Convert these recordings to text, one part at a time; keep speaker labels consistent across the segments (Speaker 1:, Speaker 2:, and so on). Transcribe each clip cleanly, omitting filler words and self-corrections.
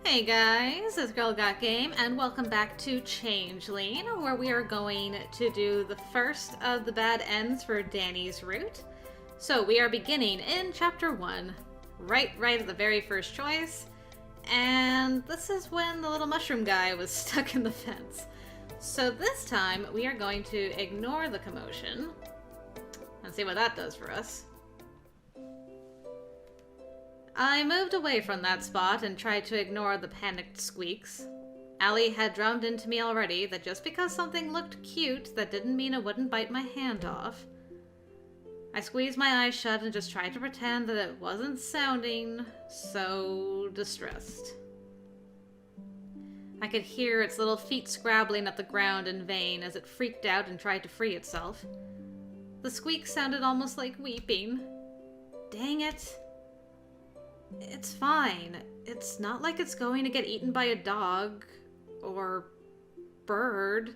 Speaker 1: Hey guys, it's Girl Got Game, and welcome back to Changeling, where we are going to do the first of the bad ends for Danny's route. So we are beginning in Chapter 1, right at the very first choice, and this is when the little mushroom guy was stuck in the fence. So this time, we are going to ignore the commotion, and see what that does for us. I moved away from that spot and tried to ignore the panicked squeaks. Allie had drummed into me already that just because something looked cute, that didn't mean it wouldn't bite my hand off. I squeezed my eyes shut and just tried to pretend that it wasn't sounding so distressed. I could hear its little feet scrabbling at the ground in vain as it freaked out and tried to free itself. The squeak sounded almost like weeping. Dang it. It's fine. It's not like it's going to get eaten by a dog, or bird,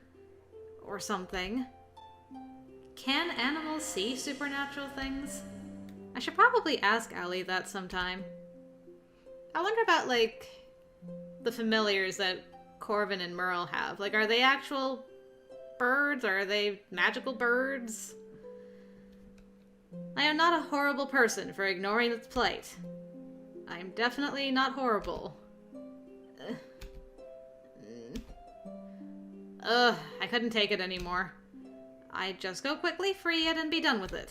Speaker 1: or something. Can animals see supernatural things? I should probably ask Allie that sometime. I wonder about, like, the familiars that Corvin and Merle have. Like, are they actual birds, or are they magical birds? I am not a horrible person for ignoring its plight. I'm definitely not horrible. I couldn't take it anymore. I'd just go quickly, free it, and be done with it.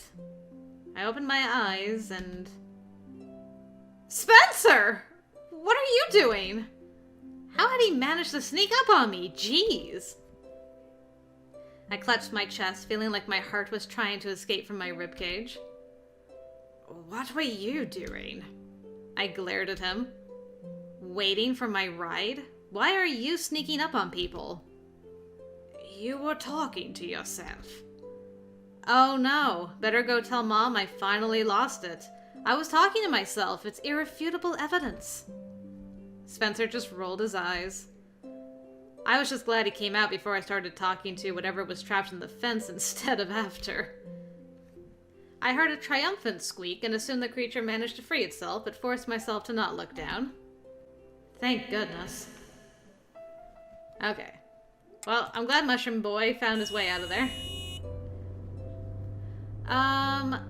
Speaker 1: I opened my eyes and... Spencer! What are you doing? How had he managed to sneak up on me? Jeez! I clutched my chest, feeling like my heart was trying to escape from my ribcage. What were you doing? I glared at him. Waiting for my ride? Why are you sneaking up on people? You were talking to yourself. Oh no, better go tell Mom I finally lost it. I was talking to myself, it's irrefutable evidence. Spencer just rolled his eyes. I was just glad he came out before I started talking to whatever was trapped in the fence instead of after. I heard a triumphant squeak and assumed the creature managed to free itself, but forced myself to not look down. Thank goodness. Okay. Well, I'm glad Mushroom Boy found his way out of there.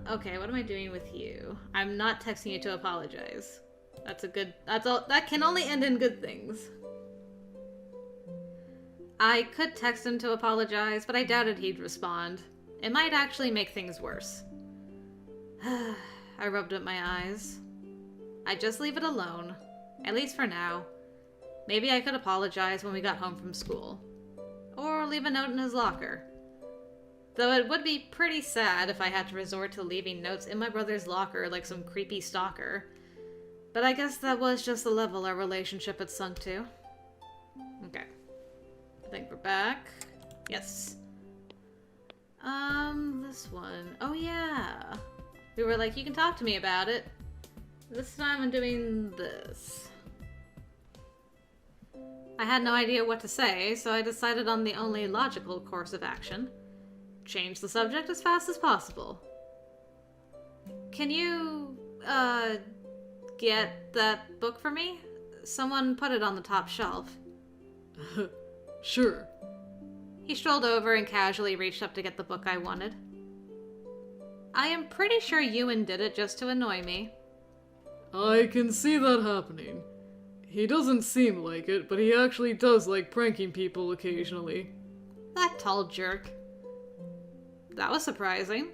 Speaker 1: Okay, what am I doing with you? I'm not texting you to apologize. That's all, that can only end in good things. I could text him to apologize, but I doubted he'd respond. It might actually make things worse. I rubbed up my eyes. I'd just leave it alone. At least for now. Maybe I could apologize when we got home from school. Or leave a note in his locker. Though it would be pretty sad if I had to resort to leaving notes in my brother's locker like some creepy stalker. But I guess that was just the level our relationship had sunk to. Okay. I think we're back. Yes. This one. Oh yeah. We were like, you can talk to me about it. This time I'm doing this. I had no idea what to say, so I decided on the only logical course of action. Change the subject as fast as possible. Can you, get that book for me? Someone put it on the top shelf.
Speaker 2: Sure.
Speaker 1: He strolled over and casually reached up to get the book I wanted. I am pretty sure Ewan did it just to annoy me.
Speaker 2: I can see that happening. He doesn't seem like it, but he actually does like pranking people occasionally.
Speaker 1: That tall jerk. That was surprising.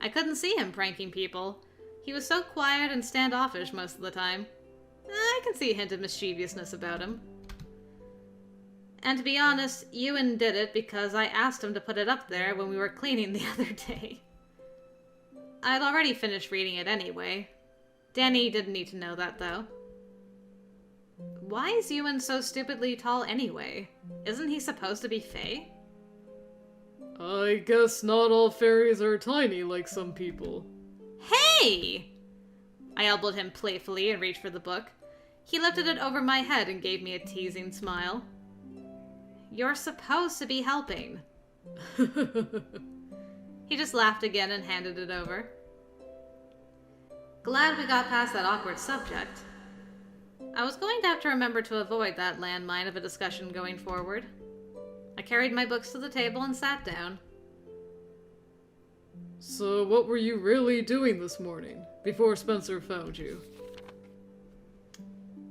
Speaker 1: I couldn't see him pranking people. He was so quiet and standoffish most of the time. I can see a hint of mischievousness about him. And to be honest, Ewan did it because I asked him to put it up there when we were cleaning the other day. I'd already finished reading it anyway. Danny didn't need to know that, though. Why is Ewan so stupidly tall anyway? Isn't he supposed to be Fae?
Speaker 2: I guess not all fairies are tiny like some people.
Speaker 1: Hey! I elbowed him playfully and reached for the book. He lifted it over my head and gave me a teasing smile. You're supposed to be helping. He just laughed again and handed it over. Glad we got past that awkward subject. I was going to have to remember to avoid that landmine of a discussion going forward. I carried my books to the table and sat down.
Speaker 2: So what were you really doing this morning, before Spencer found you?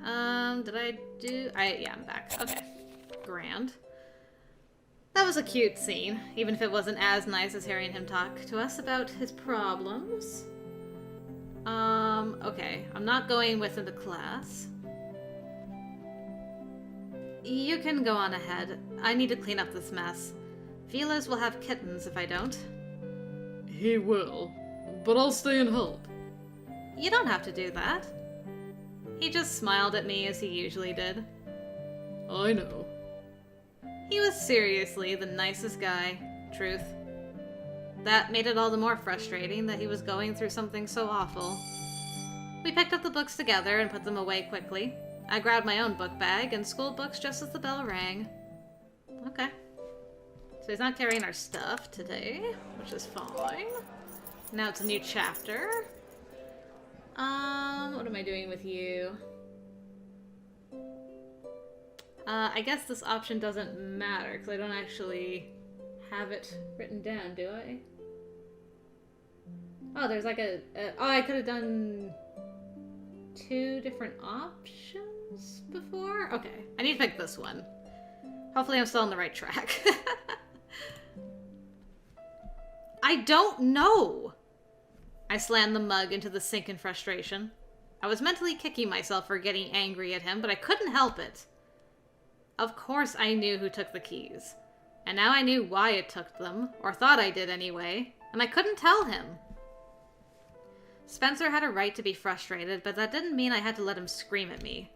Speaker 1: Yeah, I'm back. Okay. Grand. That was a cute scene, even if it wasn't as nice as hearing him talk to us about his problems. Okay. I'm not going with him to class. You can go on ahead. I need to clean up this mess. Vilas will have kittens if I don't.
Speaker 2: He will, but I'll stay and help.
Speaker 1: You don't have to do that. He just smiled at me as he usually did.
Speaker 2: I know.
Speaker 1: He was seriously the nicest guy, truth. That made it all the more frustrating that he was going through something so awful. We picked up the books together and put them away quickly. I grabbed my own book bag and school books just as the bell rang. Okay. So he's not carrying our stuff today, which is fine. Now it's a new chapter. What am I doing with you? I guess this option doesn't matter, because I don't actually have it written down, do I? Oh, there's like oh, I could have done 2 different options before? Okay, I need to pick this one. Hopefully I'm still on the right track. I don't know! I slammed the mug into the sink in frustration. I was mentally kicking myself for getting angry at him, but I couldn't help it. Of course I knew who took the keys. And now I knew why it took them, or thought I did anyway, and I couldn't tell him. Spencer had a right to be frustrated, but that didn't mean I had to let him scream at me.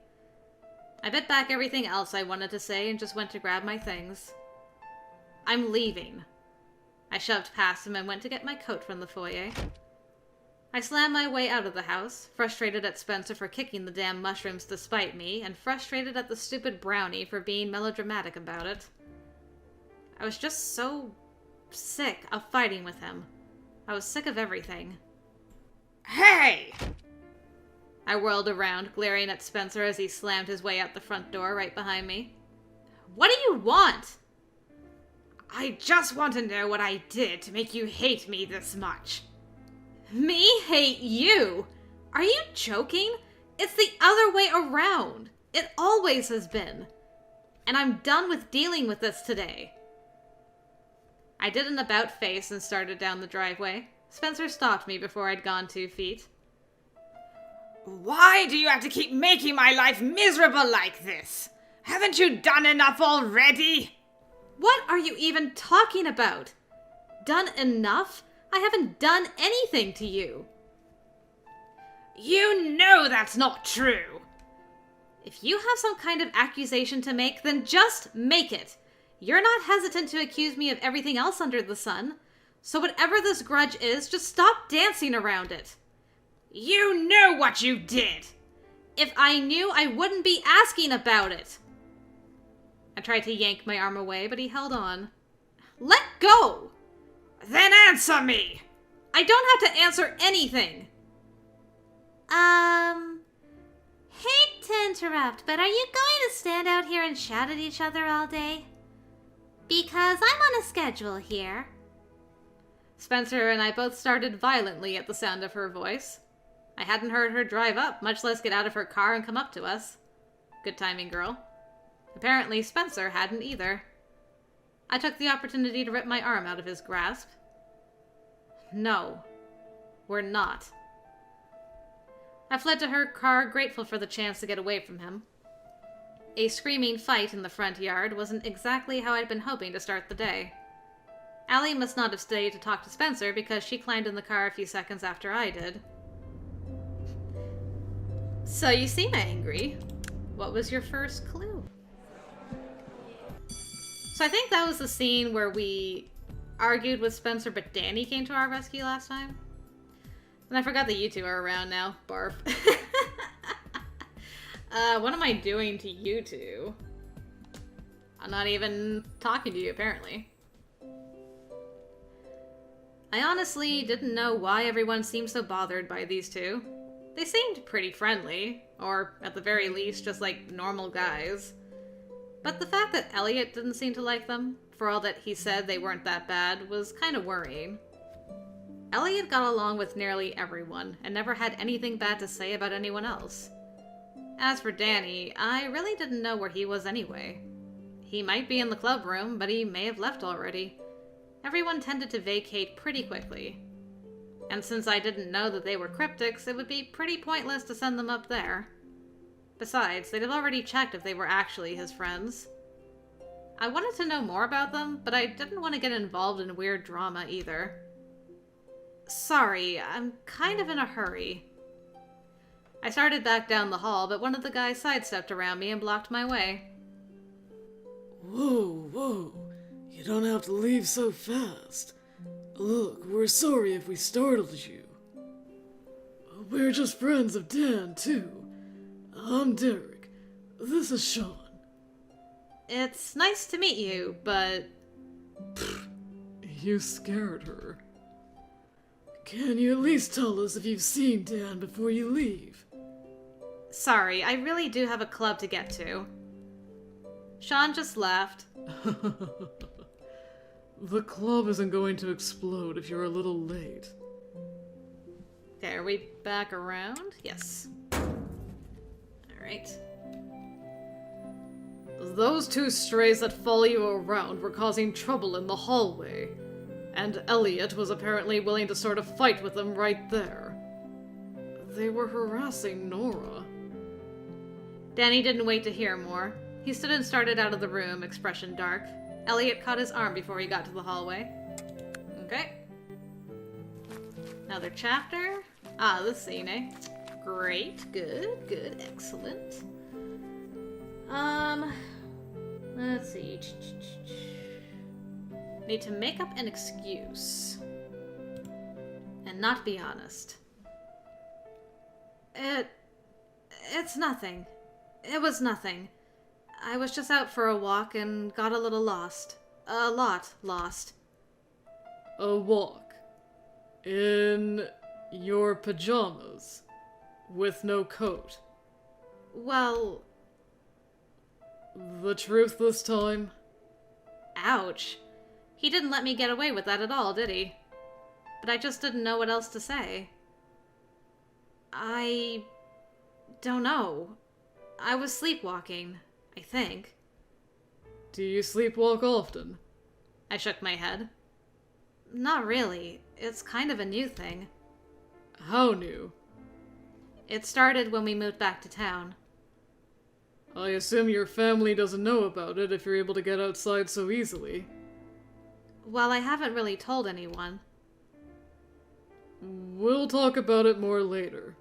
Speaker 1: I bit back everything else I wanted to say and just went to grab my things. I'm leaving. I shoved past him and went to get my coat from the foyer. I slammed my way out of the house, frustrated at Spencer for kicking the damn mushrooms to spite me, and frustrated at the stupid brownie for being melodramatic about it. I was just so sick of fighting with him. I was sick of everything. Hey! I whirled around, glaring at Spencer as he slammed his way out the front door right behind me. What do you want? I just want to know what I did to make you hate me this much. Me hate you? Are you joking? It's the other way around. It always has been. And I'm done with dealing with this today. I did an about face and started down the driveway. Spencer stopped me before I'd gone 2 feet. Why do you have to keep making my life miserable like this? Haven't you done enough already? What are you even talking about? Done enough? I haven't done anything to you. You know that's not true. If you have some kind of accusation to make, then just make it. You're not hesitant to accuse me of everything else under the sun. So whatever this grudge is, just stop dancing around it. You know what you did. If I knew, I wouldn't be asking about it. I tried to yank my arm away, but he held on. Let go! Then answer me! I don't have to answer anything. Hate to interrupt, but are you going to stand out here and shout at each other all day? Because I'm on a schedule here. Spencer and I both started violently at the sound of her voice. I hadn't heard her drive up, much less get out of her car and come up to us. Good timing, girl. Apparently, Spencer hadn't either. I took the opportunity to rip my arm out of his grasp. No, we're not. I fled to her car, grateful for the chance to get away from him. A screaming fight in the front yard wasn't exactly how I'd been hoping to start the day. Allie must not have stayed to talk to Spencer because she climbed in the car a few seconds after I did. So you seem angry. What was your first clue? So I think that was the scene where we argued with Spencer, but Danny came to our rescue last time. And I forgot that you two are around now. Barf. What am I doing to you two? I'm not even talking to you, apparently. I honestly didn't know why everyone seemed so bothered by these two. They seemed pretty friendly, or at the very least, just like normal guys. But the fact that Elliot didn't seem to like them, for all that he said they weren't that bad, was kind of worrying. Elliot got along with nearly everyone, and never had anything bad to say about anyone else. As for Danny, I really didn't know where he was anyway. He might be in the club room, but he may have left already. Everyone tended to vacate pretty quickly. And since I didn't know that they were cryptics, it would be pretty pointless to send them up there. Besides, they'd have already checked if they were actually his friends. I wanted to know more about them, but I didn't want to get involved in weird drama either. Sorry, I'm kind of in a hurry. I started back down the hall, but one of the guys sidestepped around me and blocked my way.
Speaker 2: Whoa. You don't have to leave so fast. Look, we're sorry if we startled you. We're just friends of Dan, too. I'm Derek. This is Sean.
Speaker 1: It's nice to meet you, but...
Speaker 2: You scared her. Can you at least tell us if you've seen Dan before you leave?
Speaker 1: Sorry, I really do have a club to get to. Sean just laughed.
Speaker 2: The club isn't going to explode if you're a little late.
Speaker 1: Okay, are we back around? Yes. Alright.
Speaker 2: Those two strays that follow you around were causing trouble in the hallway, and Elliot was apparently willing to start a fight with them right there. They were harassing Nora.
Speaker 1: Danny didn't wait to hear more. He stood and started out of the room, expression dark. Elliot caught his arm before he got to the hallway. Okay. Another chapter. Ah, this scene, eh? Great, good, excellent. Let's see. Need to make up an excuse. And not be honest. It's nothing. It was nothing. I was just out for a walk and got a little lost. A lot lost.
Speaker 2: A walk? In your pajamas? With no coat?
Speaker 1: Well...
Speaker 2: The truth this time?
Speaker 1: Ouch. He didn't let me get away with that at all, did he? But I just didn't know what else to say. I... don't know. I was sleepwalking, I think.
Speaker 2: Do you sleepwalk often?
Speaker 1: I shook my head. Not really. It's kind of a new thing.
Speaker 2: How new?
Speaker 1: It started when we moved back to town.
Speaker 2: I assume your family doesn't know about it if you're able to get outside so easily.
Speaker 1: Well, I haven't really told anyone.
Speaker 2: We'll talk about it more later.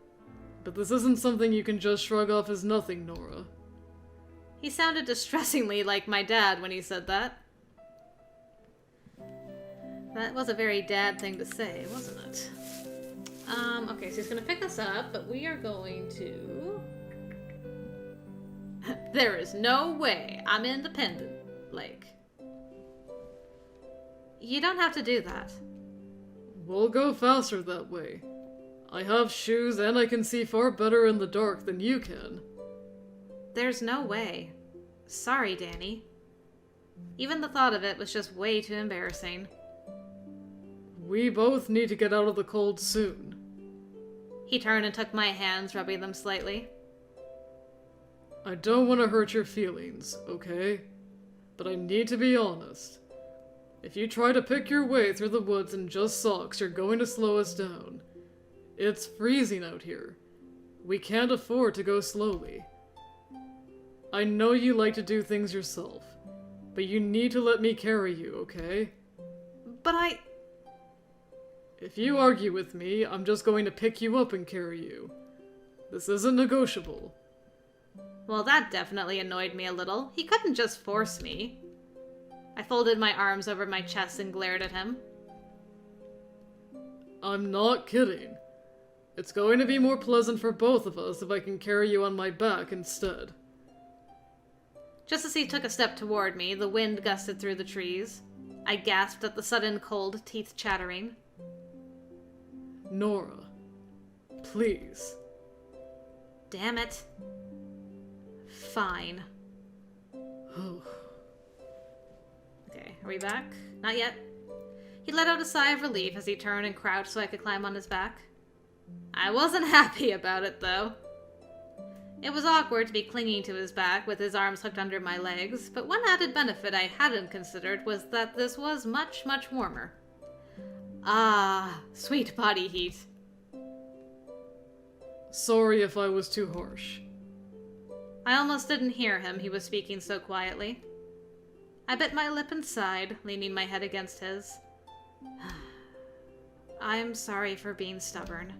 Speaker 2: But this isn't something you can just shrug off as nothing, Nora.
Speaker 1: He sounded distressingly like my dad when he said that. That was a very dad thing to say, wasn't it? Okay, so he's gonna pick us up, but we are going to... There is no way I'm independent, like... You don't have to do that.
Speaker 2: We'll go faster that way. I have shoes and I can see far better in the dark than you can.
Speaker 1: There's no way. Sorry, Danny. Even the thought of it was just way too embarrassing.
Speaker 2: We both need to get out of the cold soon.
Speaker 1: He turned and took my hands, rubbing them slightly.
Speaker 2: I don't want to hurt your feelings, okay? But I need to be honest. If you try to pick your way through the woods in just socks, you're going to slow us down. It's freezing out here. We can't afford to go slowly. I know you like to do things yourself, but you need to let me carry you, okay?
Speaker 1: But
Speaker 2: If you argue with me, I'm just going to pick you up and carry you. This isn't negotiable.
Speaker 1: Well, that definitely annoyed me a little. He couldn't just force me. I folded my arms over my chest and glared at him.
Speaker 2: I'm not kidding. It's going to be more pleasant for both of us if I can carry you on my back instead.
Speaker 1: Just as he took a step toward me, the wind gusted through the trees. I gasped at the sudden cold, teeth chattering.
Speaker 2: Nora, please.
Speaker 1: Damn it. Fine. Okay, are we back? Not yet. He let out a sigh of relief as he turned and crouched so I could climb on his back. I wasn't happy about it, though. It was awkward to be clinging to his back with his arms hooked under my legs, but one added benefit I hadn't considered was that this was much, much warmer. Ah, sweet body heat.
Speaker 2: Sorry if I was too harsh.
Speaker 1: I almost didn't hear him, he was speaking so quietly. I bit my lip and sighed, leaning my head against his. I'm sorry for being stubborn.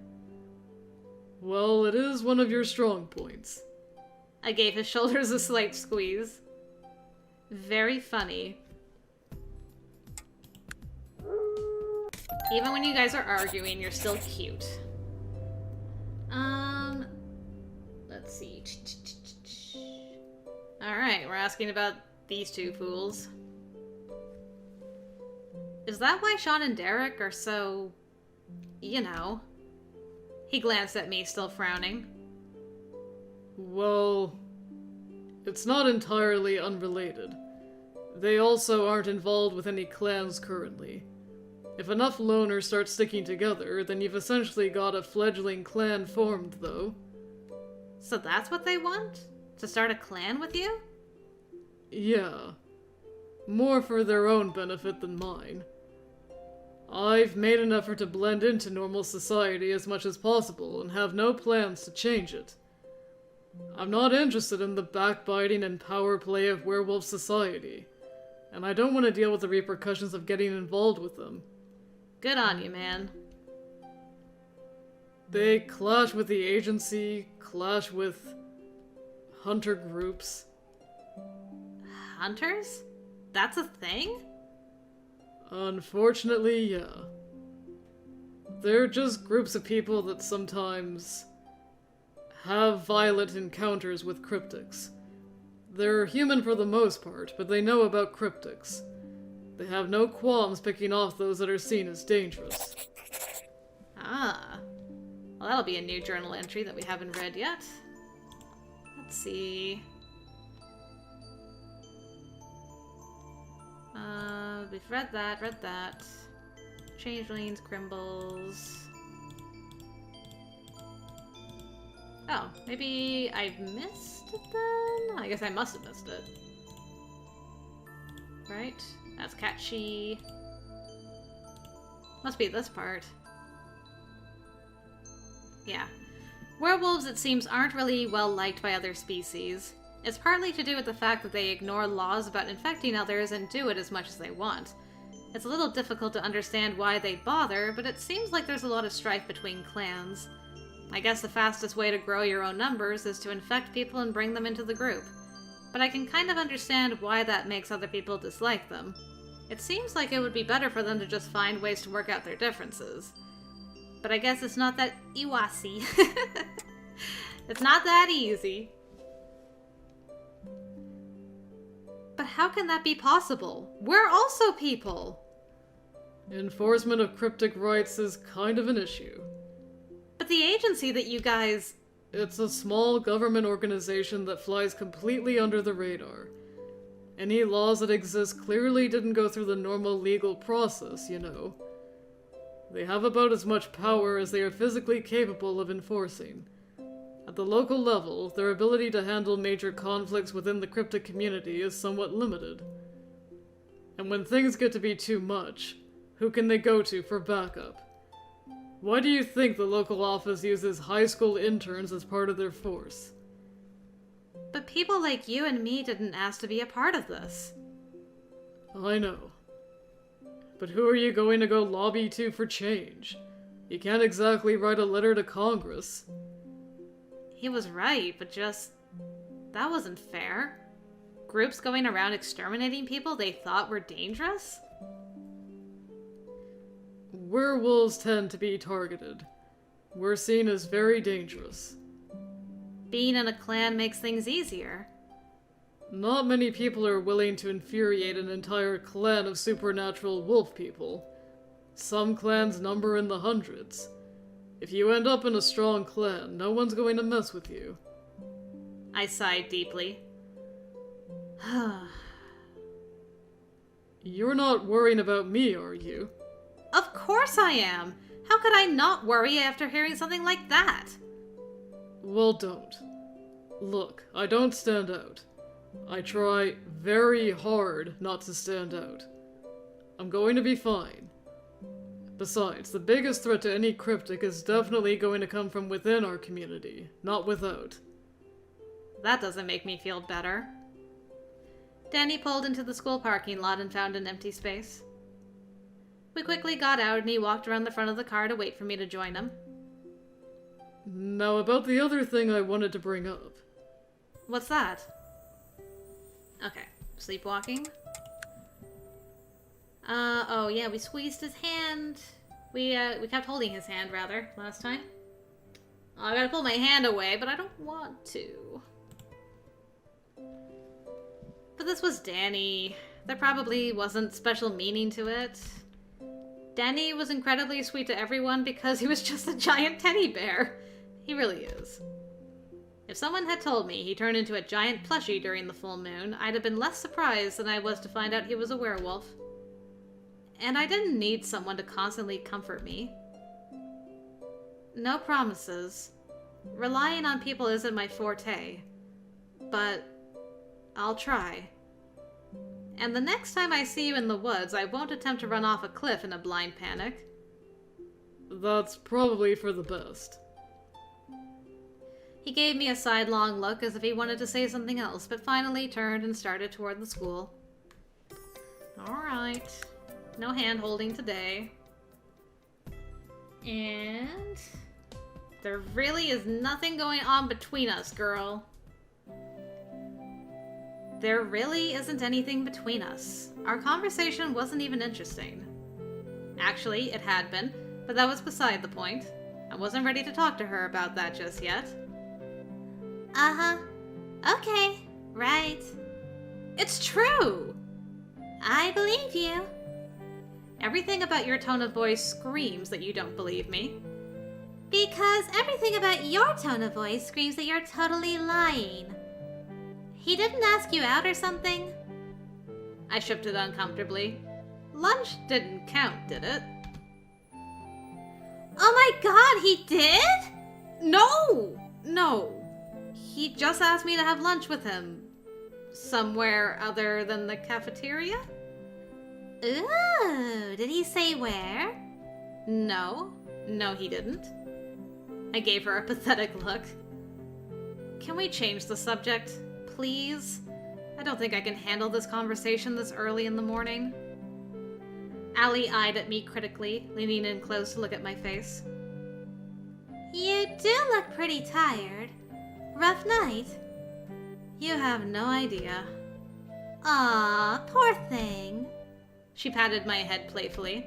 Speaker 2: Well, it is one of your strong points.
Speaker 1: I gave his shoulders a slight squeeze. Very funny. Even when you guys are arguing, you're still cute. Let's see. Alright, we're asking about these two fools. Is that why Sean and Derek are so... you know? He glanced at me, still frowning.
Speaker 2: Well, it's not entirely unrelated. They also aren't involved with any clans currently. If enough loners start sticking together, then you've essentially got a fledgling clan formed, though.
Speaker 1: So that's what they want? To start a clan with you?
Speaker 2: Yeah. More for their own benefit than mine. I've made an effort to blend into normal society as much as possible and have no plans to change it. I'm not interested in the backbiting and power play of werewolf society, and I don't want to deal with the repercussions of getting involved with them.
Speaker 1: Good on you, man.
Speaker 2: They clash with the agency, clash with hunter groups.
Speaker 1: Hunters? That's a thing?
Speaker 2: Unfortunately, yeah. They're just groups of people that sometimes have violent encounters with cryptics. They're human for the most part, but they know about cryptics. They have no qualms picking off those that are seen as dangerous.
Speaker 1: Ah. Well, that'll be a new journal entry that we haven't read yet. Let's see. We've read that. Changelings, Crimbles. Oh, maybe I missed it then? I guess I must have missed it. Right? That's catchy. Must be this part. Yeah. Werewolves, it seems, aren't really well liked by other species. It's partly to do with the fact that they ignore laws about infecting others and do it as much as they want. It's a little difficult to understand why they bother, but it seems like there's a lot of strife between clans. I guess the fastest way to grow your own numbers is to infect people and bring them into the group. But I can kind of understand why that makes other people dislike them. It seems like it would be better for them to just find ways to work out their differences. But I guess it's not that iwasi. It's not that easy. But how can that be possible? We're also people!
Speaker 2: Enforcement of cryptic rights is kind of an issue.
Speaker 1: But the agency that you guys...
Speaker 2: It's a small government organization that flies completely under the radar. Any laws that exist clearly didn't go through the normal legal process, you know. They have about as much power as they are physically capable of enforcing. At the local level, their ability to handle major conflicts within the cryptic community is somewhat limited. And when things get to be too much, who can they go to for backup? Why do you think the local office uses high school interns as part of their force?
Speaker 1: But people like you and me didn't ask to be a part of this.
Speaker 2: I know. But who are you going to go lobby to for change? You can't exactly write a letter to Congress.
Speaker 1: He was right, but just... that wasn't fair. Groups going around exterminating people they thought were dangerous?
Speaker 2: Werewolves tend to be targeted. We're seen as very dangerous.
Speaker 1: Being in a clan makes things easier.
Speaker 2: Not many people are willing to infuriate an entire clan of supernatural wolf people. Some clans number in the hundreds. If you end up in a strong clan, no one's going to mess with you.
Speaker 1: I sighed deeply.
Speaker 2: You're not worrying about me, are you?
Speaker 1: Of course I am! How could I not worry after hearing something like that?
Speaker 2: Well, don't. Look, I don't stand out. I try very hard not to stand out. I'm going to be fine. Besides, the biggest threat to any cryptic is definitely going to come from within our community, not without.
Speaker 1: That doesn't make me feel better. Danny pulled into the school parking lot and found an empty space. We quickly got out and he walked around the front of the car to wait for me to join him.
Speaker 2: Now about the other thing I wanted to bring up.
Speaker 1: What's that? Okay, sleepwalking. Oh yeah, we squeezed his hand. We kept holding his hand, rather, last time. Oh, I gotta pull my hand away, but I don't want to. But this was Danny. There probably wasn't special meaning to it. Danny was incredibly sweet to everyone because he was just a giant teddy bear. He really is. If someone had told me he turned into a giant plushie during the full moon, I'd have been less surprised than I was to find out he was a werewolf. And I didn't need someone to constantly comfort me. No promises. Relying on people isn't my forte. But I'll try. And the next time I see you in the woods, I won't attempt to run off a cliff in a blind panic.
Speaker 2: That's probably for the best.
Speaker 1: He gave me a sidelong look as if he wanted to say something else, but finally turned and started toward the school. Alright. No hand-holding today. And there really is nothing going on between us, girl. There really isn't anything between us. Our conversation wasn't even interesting. Actually, it had been, but that was beside the point. I wasn't ready to talk to her about that just yet. Uh-huh. Okay. Right. It's true! I believe you. Everything about your tone of voice screams that you don't believe me. Because everything about your tone of voice screams that you're totally lying. He didn't ask you out or something? I shifted uncomfortably. Lunch didn't count, did it? Oh my god, he did? No! No. He just asked me to have lunch with him. Somewhere other than the cafeteria? Ooh, did he say where? No. No, he didn't. I gave her a pathetic look. Can we change the subject, please? I don't think I can handle this conversation this early in the morning. Allie eyed at me critically, leaning in close to look at my face. You do look pretty tired. Rough night? You have no idea. Aw, poor thing. She patted my head playfully.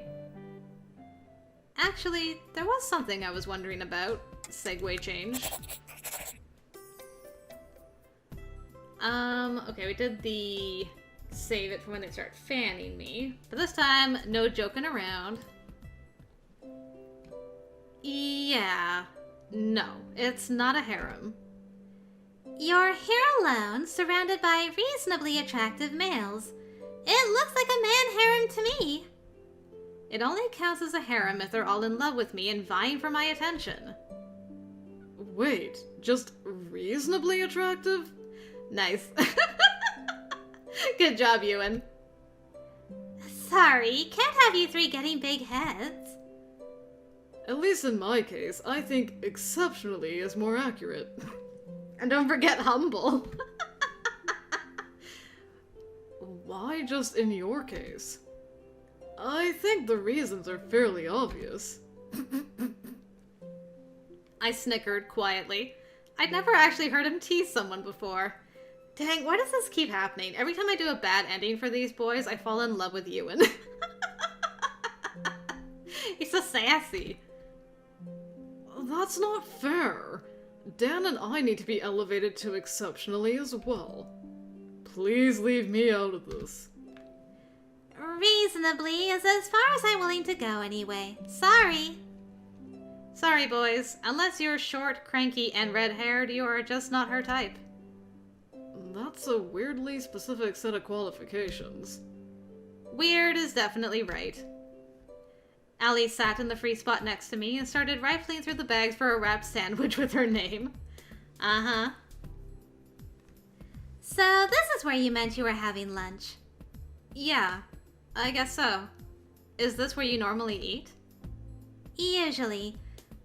Speaker 1: Actually, there was something I was wondering about. Segue change. Okay, we did the save it for when they start fanning me. But this time, no joking around. Yeah. No, it's not a harem. You're here alone, surrounded by reasonably attractive males. It looks like a man harem to me. It only counts as a harem if they're all in love with me and vying for my attention.
Speaker 2: Wait, just reasonably attractive?
Speaker 1: Nice. Good job, Ewan. Sorry, can't have you three getting big heads.
Speaker 2: At least in my case, I think exceptionally is more accurate.
Speaker 1: And don't forget humble.
Speaker 2: Why just in your case? I think the reasons are fairly obvious.
Speaker 1: I snickered quietly. I'd never actually heard him tease someone before. Dang, why does this keep happening? Every time I do a bad ending for these boys, I fall in love with Ewan. He's so sassy.
Speaker 2: That's not fair. Dan and I need to be elevated to exceptionally as well. Please leave me out of this.
Speaker 1: Reasonably is as far as I'm willing to go anyway. Sorry. Sorry, boys. Unless you're short, cranky, and red-haired, you are just not her type.
Speaker 2: That's a weirdly specific set of qualifications.
Speaker 1: Weird is definitely right. Allie sat in the free spot next to me and started rifling through the bags for a wrapped sandwich with her name. Uh-huh.
Speaker 3: So this is where you meant you were having lunch?
Speaker 1: Yeah, I guess so. Is this where you normally eat?
Speaker 3: Usually.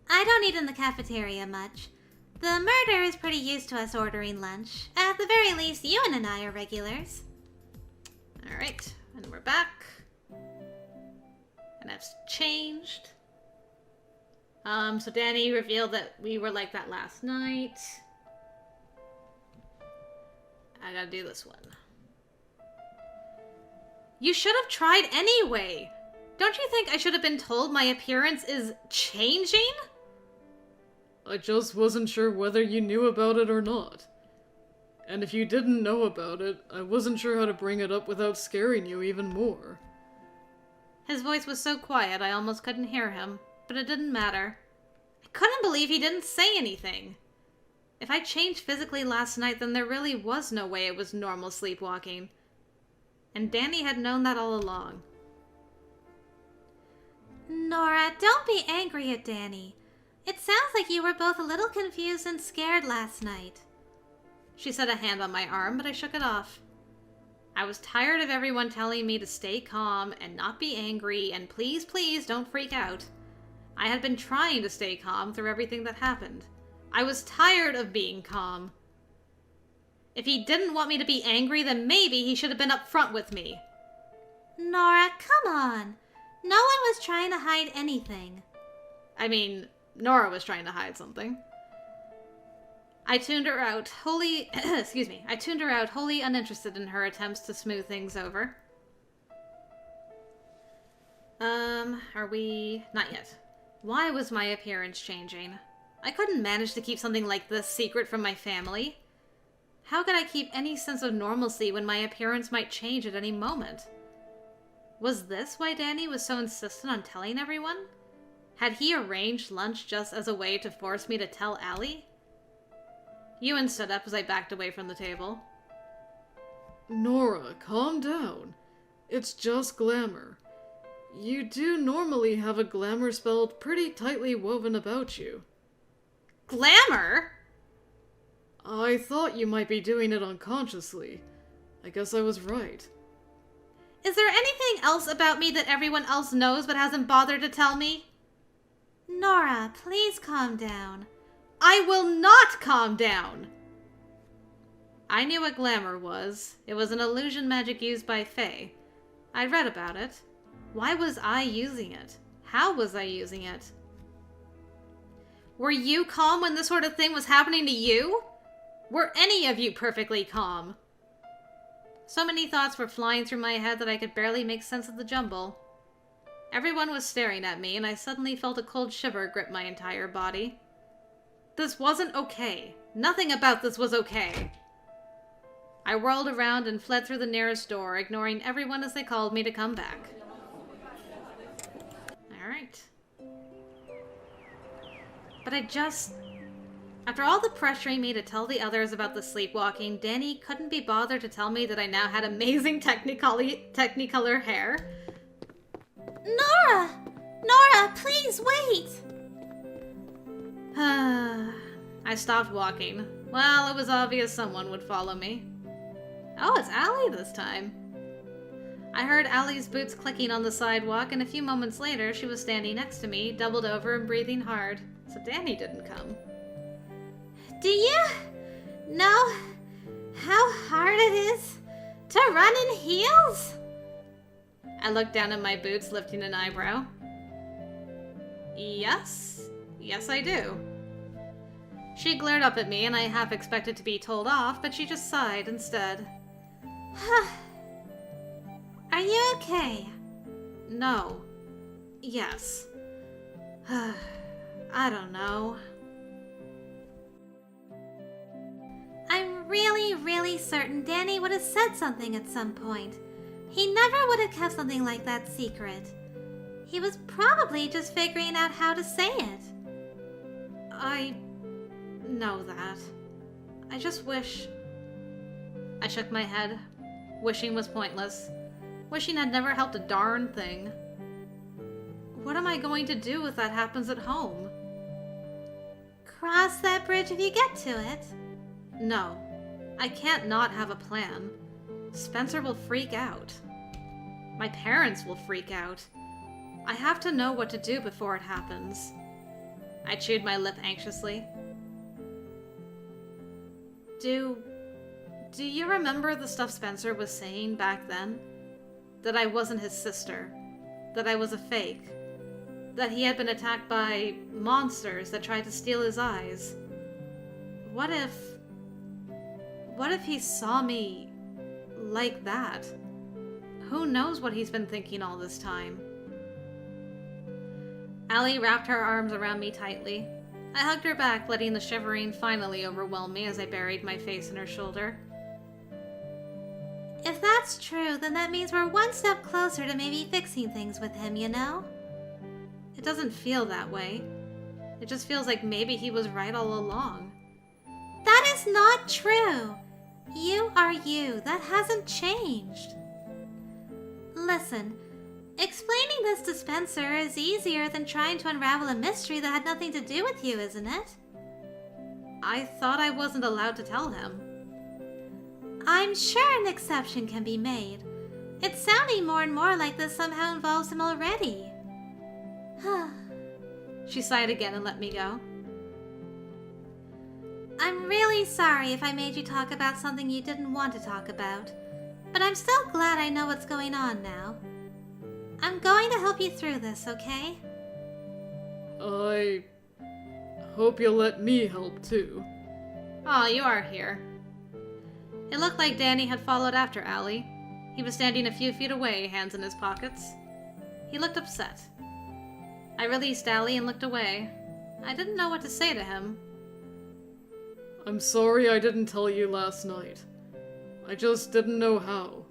Speaker 3: I don't eat in the cafeteria much. The murder is pretty used to us ordering lunch. At the very least, Ewan and I are regulars.
Speaker 1: Alright, and we're back. And I've changed. So Danny revealed that we were like that last night. I gotta do this one. You should have tried anyway! Don't you think I should have been told my appearance is changing?
Speaker 2: I just wasn't sure whether you knew about it or not. And if you didn't know about it, I wasn't sure how to bring it up without scaring you even more.
Speaker 1: His voice was so quiet I almost couldn't hear him, but it didn't matter. I couldn't believe he didn't say anything. If I changed physically last night, then there really was no way it was normal sleepwalking. And Danny had known that all along.
Speaker 3: Nora, don't be angry at Danny. It sounds like you were both a little confused and scared last night.
Speaker 1: She set a hand on my arm, but I shook it off. I was tired of everyone telling me to stay calm and not be angry and please, please don't freak out. I had been trying to stay calm through everything that happened. I was tired of being calm. If he didn't want me to be angry, then maybe he should have been upfront with me.
Speaker 3: Nora, come on. No one was trying to hide anything.
Speaker 1: I mean, Nora was trying to hide something. I tuned her out, wholly uninterested in her attempts to smooth things over. Are we... Not yet. Why was my appearance changing? I couldn't manage to keep something like this secret from my family. How could I keep any sense of normalcy when my appearance might change at any moment? Was this why Danny was so insistent on telling everyone? Had he arranged lunch just as a way to force me to tell Allie? Ewan stood up as I backed away from the table.
Speaker 2: Nora, calm down. It's just Glamour. You do normally have a glamour spell pretty tightly woven about you.
Speaker 1: Glamour?
Speaker 2: I thought you might be doing it unconsciously. I guess I was right.
Speaker 1: Is there anything else about me that everyone else knows but hasn't bothered to tell me?
Speaker 3: Nora, please calm down.
Speaker 1: I will not calm down! I knew what glamour was. It was an illusion magic used by Fae. I'd read about it. Why was I using it? How was I using it? Were you calm when this sort of thing was happening to you? Were any of you perfectly calm? So many thoughts were flying through my head that I could barely make sense of the jumble. Everyone was staring at me, and I suddenly felt a cold shiver grip my entire body. This wasn't okay. Nothing about this was okay. I whirled around and fled through the nearest door, ignoring everyone as they called me to come back. Alright. But after all the pressuring me to tell the others about the sleepwalking, Danny couldn't be bothered to tell me that I now had amazing technicolor hair.
Speaker 3: Nora! Nora, please wait!
Speaker 1: I stopped walking. Well, it was obvious someone would follow me. Oh, it's Allie this time. I heard Allie's boots clicking on the sidewalk, and a few moments later, she was standing next to me, doubled over and breathing hard. So Danny didn't come.
Speaker 3: Do you know how hard it is to run in heels?
Speaker 1: I looked down at my boots, lifting an eyebrow. Yes. Yes, I do. She glared up at me, and I half expected to be told off, but she just sighed instead.
Speaker 3: Are you okay?
Speaker 1: No. Yes. I don't know.
Speaker 3: I'm really certain Danny would have said something at some point. He never would have kept something like that secret. He was probably just figuring out how to say it.
Speaker 1: I know that. I just wish... I shook my head. Wishing was pointless. Wishing had never helped a darn thing. What am I going to do if that happens at home?
Speaker 3: Cross that bridge if you get to it.
Speaker 1: No. I can't not have a plan. Spencer will freak out. My parents will freak out. I have to know what to do before it happens. I chewed my lip anxiously. Do you remember the stuff Spencer was saying back then? That I wasn't his sister. That I was a fake. That he had been attacked by monsters that tried to steal his eyes. What if he saw me like that? Who knows what he's been thinking all this time? Allie wrapped her arms around me tightly. I hugged her back, letting the shivering finally overwhelm me as I buried my face in her shoulder.
Speaker 3: If that's true, then that means we're one step closer to maybe fixing things with him, you know?
Speaker 1: It doesn't feel that way. It just feels like maybe he was right all along.
Speaker 3: That is not true. You are you. That hasn't changed. Listen, explaining this to Spencer is easier than trying to unravel a mystery that had nothing to do with you, isn't it?
Speaker 1: I thought I wasn't allowed to tell him.
Speaker 3: I'm sure an exception can be made. It's sounding more and more like this somehow involves him already.
Speaker 1: She sighed again and let me go.
Speaker 3: I'm really sorry if I made you talk about something you didn't want to talk about, but I'm still glad I know what's going on now. I'm going to help you through this, okay?
Speaker 2: I hope you'll let me help too.
Speaker 1: Aw, you are here. It looked like Danny had followed after Allie. He was standing a few feet away, hands in his pockets. He looked upset. I released Allie and looked away. I didn't know what to say to him.
Speaker 2: I'm sorry I didn't tell you last night. I just didn't know how.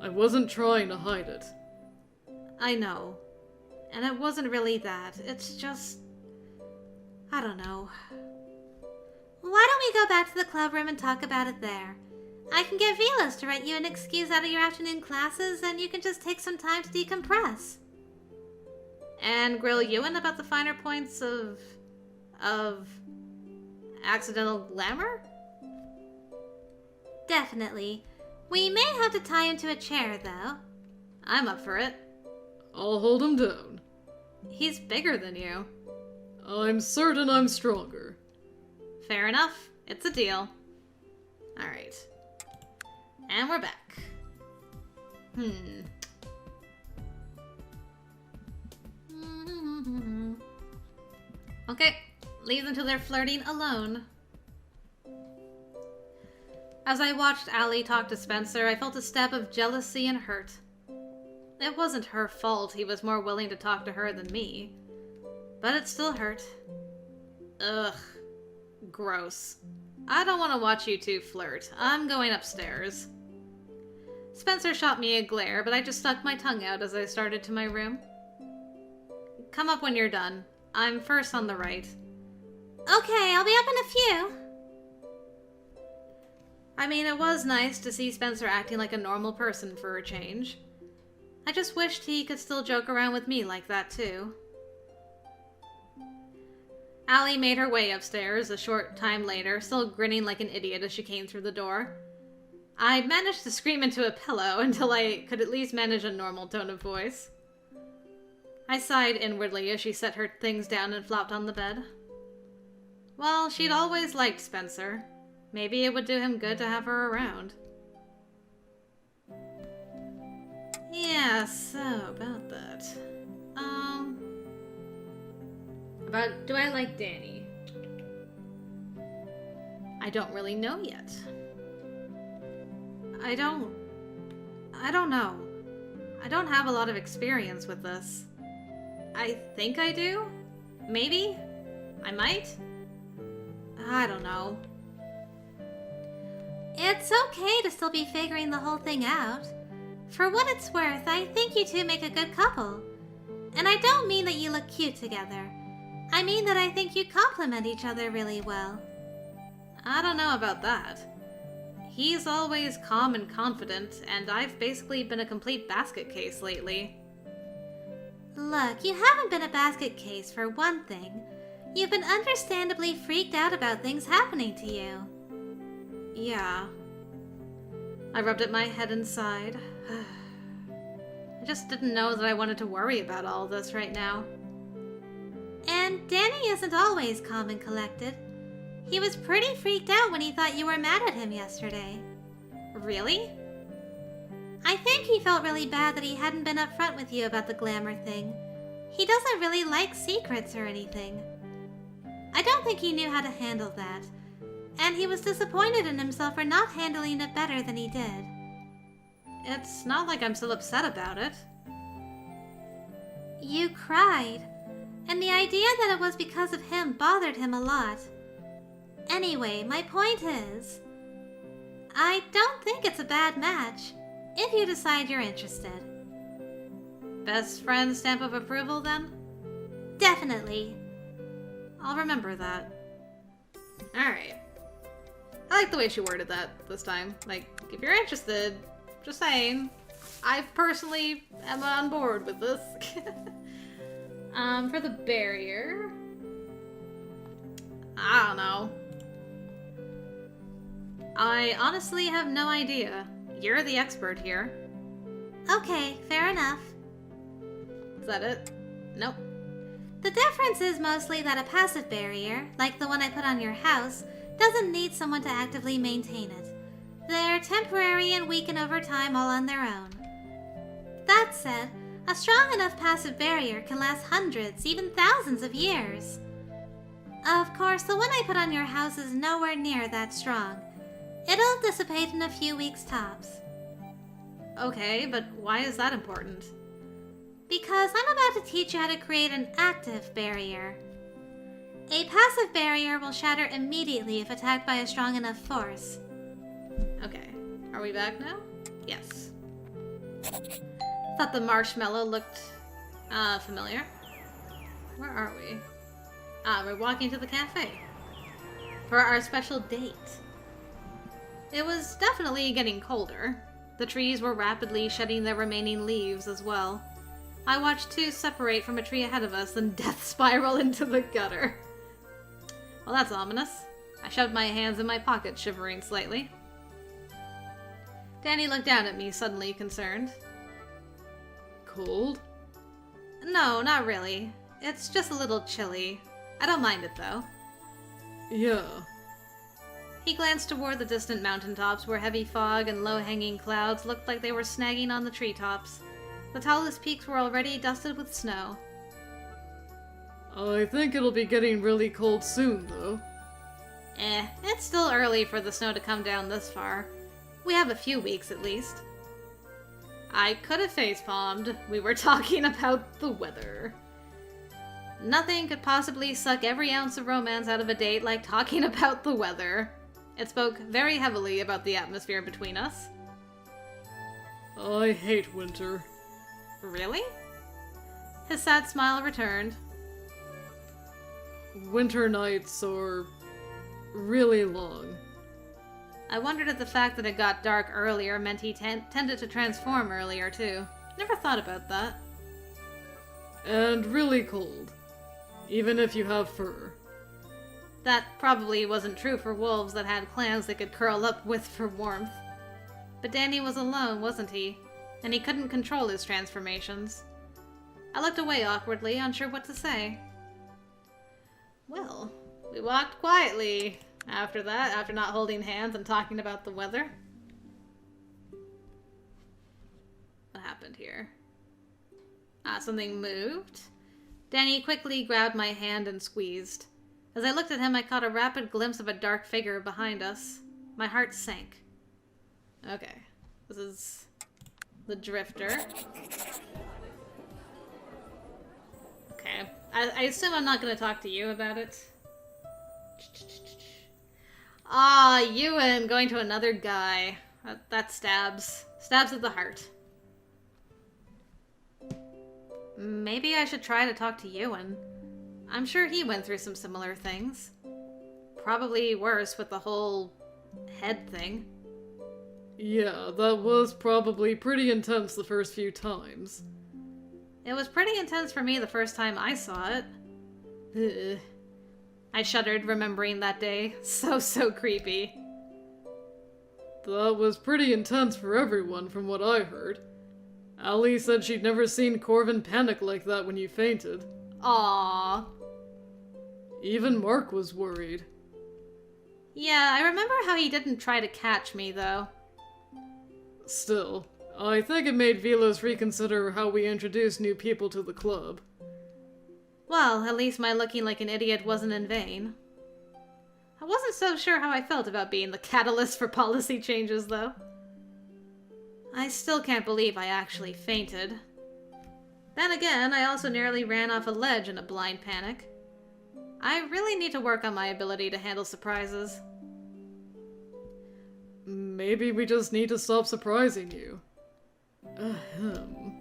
Speaker 2: I wasn't trying to hide it.
Speaker 1: I know. And it wasn't really that. It's just... I don't know.
Speaker 3: Why don't we go back to the club room and talk about it there? I can get Velos to write you an excuse out of your afternoon classes, and you can just take some time to decompress.
Speaker 1: And grill Ewan about the finer points of accidental glamour?
Speaker 3: Definitely. We may have to tie him to a chair, though.
Speaker 1: I'm up for it.
Speaker 2: I'll hold him down.
Speaker 1: He's bigger than you.
Speaker 2: I'm certain I'm stronger.
Speaker 1: Fair enough. It's a deal. Alright. And we're back. Okay, leave them till they're flirting alone. As I watched Allie talk to Spencer, I felt a stab of jealousy and hurt. It wasn't her fault he was more willing to talk to her than me. But it still hurt. Ugh. Gross. I don't want to watch you two flirt. I'm going upstairs. Spencer shot me a glare, but I just stuck my tongue out as I started to my room. Come up when you're done. I'm first on the right.
Speaker 3: Okay, I'll be up in a few.
Speaker 1: I mean, it was nice to see Spencer acting like a normal person for a change. I just wished he could still joke around with me like that, too. Allie made her way upstairs a short time later, still grinning like an idiot as she came through the door. I managed to scream into a pillow until I could at least manage a normal tone of voice. I sighed inwardly as she set her things down and flopped on the bed. Well, she'd always liked Spencer. Maybe it would do him good to have her around. Yeah, so about that. About do I like Danny? I don't really know yet. I don't know. I don't have a lot of experience with this. I think I do? Maybe? I might? I don't know.
Speaker 3: It's okay to still be figuring the whole thing out. For what it's worth, I think you two make a good couple. And I don't mean that you look cute together. I mean that I think you complement each other really well.
Speaker 1: I don't know about that. He's always calm and confident, and I've basically been a complete basket case lately.
Speaker 3: Look, you haven't been a basket case for one thing. You've been understandably freaked out about things happening to you.
Speaker 1: Yeah. I rubbed at my head and sighed. I just didn't know that I wanted to worry about all this right now.
Speaker 3: And Danny isn't always calm and collected. He was pretty freaked out when he thought you were mad at him yesterday.
Speaker 1: Really?
Speaker 3: I think he felt really bad that he hadn't been upfront with you about the Glamour thing. He doesn't really like secrets or anything. I don't think he knew how to handle that, and he was disappointed in himself for not handling it better than he did.
Speaker 1: It's not like I'm still upset about it.
Speaker 3: You cried, and the idea that it was because of him bothered him a lot. Anyway, my point is, I don't think it's a bad match, if you decide you're interested.
Speaker 1: Best friend stamp of approval, then?
Speaker 3: Definitely.
Speaker 1: I'll remember that. Alright. I like the way she worded that this time. Like, if you're interested, just saying. I personally am on board with this. For the barrier... I don't know. I honestly have no idea. You're the expert here.
Speaker 3: Okay, fair enough.
Speaker 1: Is that it? Nope.
Speaker 3: The difference is mostly that a passive barrier, like the one I put on your house, doesn't need someone to actively maintain it. They're temporary and weaken over time all on their own. That said, a strong enough passive barrier can last hundreds, even thousands of years. Of course, the one I put on your house is nowhere near that strong. It'll dissipate in a few weeks tops.
Speaker 1: Okay, but why is that important?
Speaker 3: Because I'm about to teach you how to create an active barrier. A passive barrier will shatter immediately if attacked by a strong enough force.
Speaker 1: Okay, are we back now? Yes. Thought the marshmallow looked familiar. Where are we? We're walking to the cafe for our special date. It was definitely getting colder. The trees were rapidly shedding their remaining leaves as well. I watched two separate from a tree ahead of us and death spiral into the gutter. Well, that's ominous. I shoved my hands in my pockets, shivering slightly. Danny looked down at me, suddenly concerned.
Speaker 2: Cold?
Speaker 1: No, not really. It's just a little chilly. I don't mind it, though.
Speaker 2: Yeah.
Speaker 1: He glanced toward the distant mountaintops where heavy fog and low-hanging clouds looked like they were snagging on the treetops. The tallest peaks were already dusted with snow.
Speaker 2: I think it'll be getting really cold soon, though.
Speaker 1: It's still early for the snow to come down this far. We have a few weeks at least. I could have facepalmed. We were talking about the weather. Nothing could possibly suck every ounce of romance out of a date like talking about the weather. It spoke very heavily about the atmosphere between us.
Speaker 2: I hate winter.
Speaker 1: Really? His sad smile returned.
Speaker 2: Winter nights are really long.
Speaker 1: I wondered if the fact that it got dark earlier meant he tended to transform earlier, too. Never thought about that.
Speaker 2: And really cold. Even if you have fur.
Speaker 1: That probably wasn't true for wolves that had clans they could curl up with for warmth. But Danny was alone, wasn't he? And he couldn't control his transformations. I looked away awkwardly, unsure what to say. Well, we walked quietly after that, after not holding hands and talking about the weather. What happened here? Something moved? Danny quickly grabbed my hand and squeezed. As I looked at him, I caught a rapid glimpse of a dark figure behind us. My heart sank. Okay, this is the drifter. Okay, I assume I'm not going to talk to you about it. Ah, Ewan going to another guy. That stabs. Stabs at the heart. Maybe I should try to talk to Ewan. I'm sure he went through some similar things. Probably worse with the whole head thing.
Speaker 2: Yeah, that was probably pretty intense the first few times.
Speaker 1: It was pretty intense for me the first time I saw it. Ugh. I shuddered remembering that day. So creepy.
Speaker 2: That was pretty intense for everyone from what I heard. Allie said she'd never seen Corvin panic like that when you fainted.
Speaker 1: Aww.
Speaker 2: Even Mark was worried.
Speaker 1: Yeah, I remember how he didn't try to catch me, though.
Speaker 2: Still, I think it made Velos reconsider how we introduce new people to the club.
Speaker 1: Well, at least my looking like an idiot wasn't in vain. I wasn't so sure how I felt about being the catalyst for policy changes, though. I still can't believe I actually fainted. Then again, I also nearly ran off a ledge in a blind panic. I really need to work on my ability to handle surprises.
Speaker 2: Maybe we just need to stop surprising you. Ahem.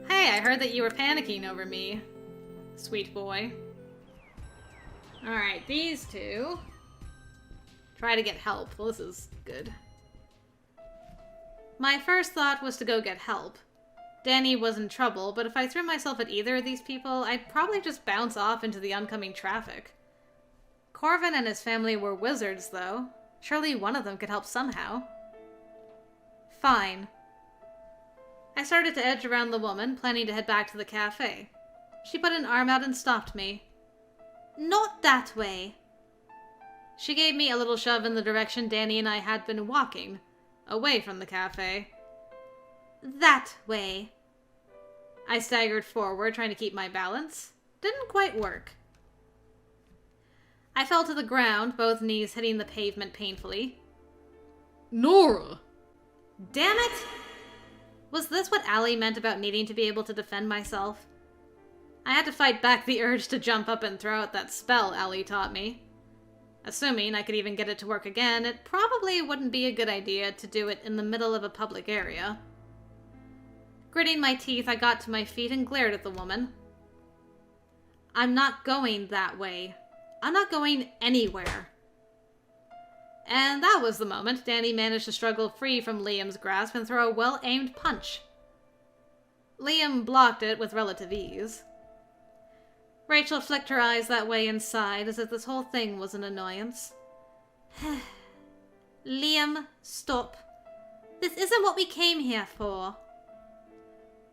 Speaker 1: Hey, I heard that you were panicking over me. Sweet boy. Alright, these two. Try to get help. Well, this is good. My first thought was to go get help. Danny was in trouble, but if I threw myself at either of these people, I'd probably just bounce off into the oncoming traffic. Corvin and his family were wizards, though. Surely one of them could help somehow. Fine. I started to edge around the woman, planning to head back to the cafe. She put an arm out and stopped me.
Speaker 3: Not that way.
Speaker 1: She gave me a little shove in the direction Danny and I had been walking, away from the cafe.
Speaker 3: That way.
Speaker 1: I staggered forward, trying to keep my balance. Didn't quite work. I fell to the ground, both knees hitting the pavement painfully.
Speaker 2: Nora!
Speaker 1: Damn it! Was this what Allie meant about needing to be able to defend myself? I had to fight back the urge to jump up and throw out that spell Allie taught me. Assuming I could even get it to work again, it probably wouldn't be a good idea to do it in the middle of a public area. Gritting my teeth, I got to my feet and glared at the woman. I'm not going that way. I'm not going anywhere. And that was the moment Danny managed to struggle free from Liam's grasp and throw a well-aimed punch. Liam blocked it with relative ease. Rachel flicked her eyes that way and sighed as if this whole thing was an annoyance.
Speaker 3: Liam, stop. This isn't what we came here for.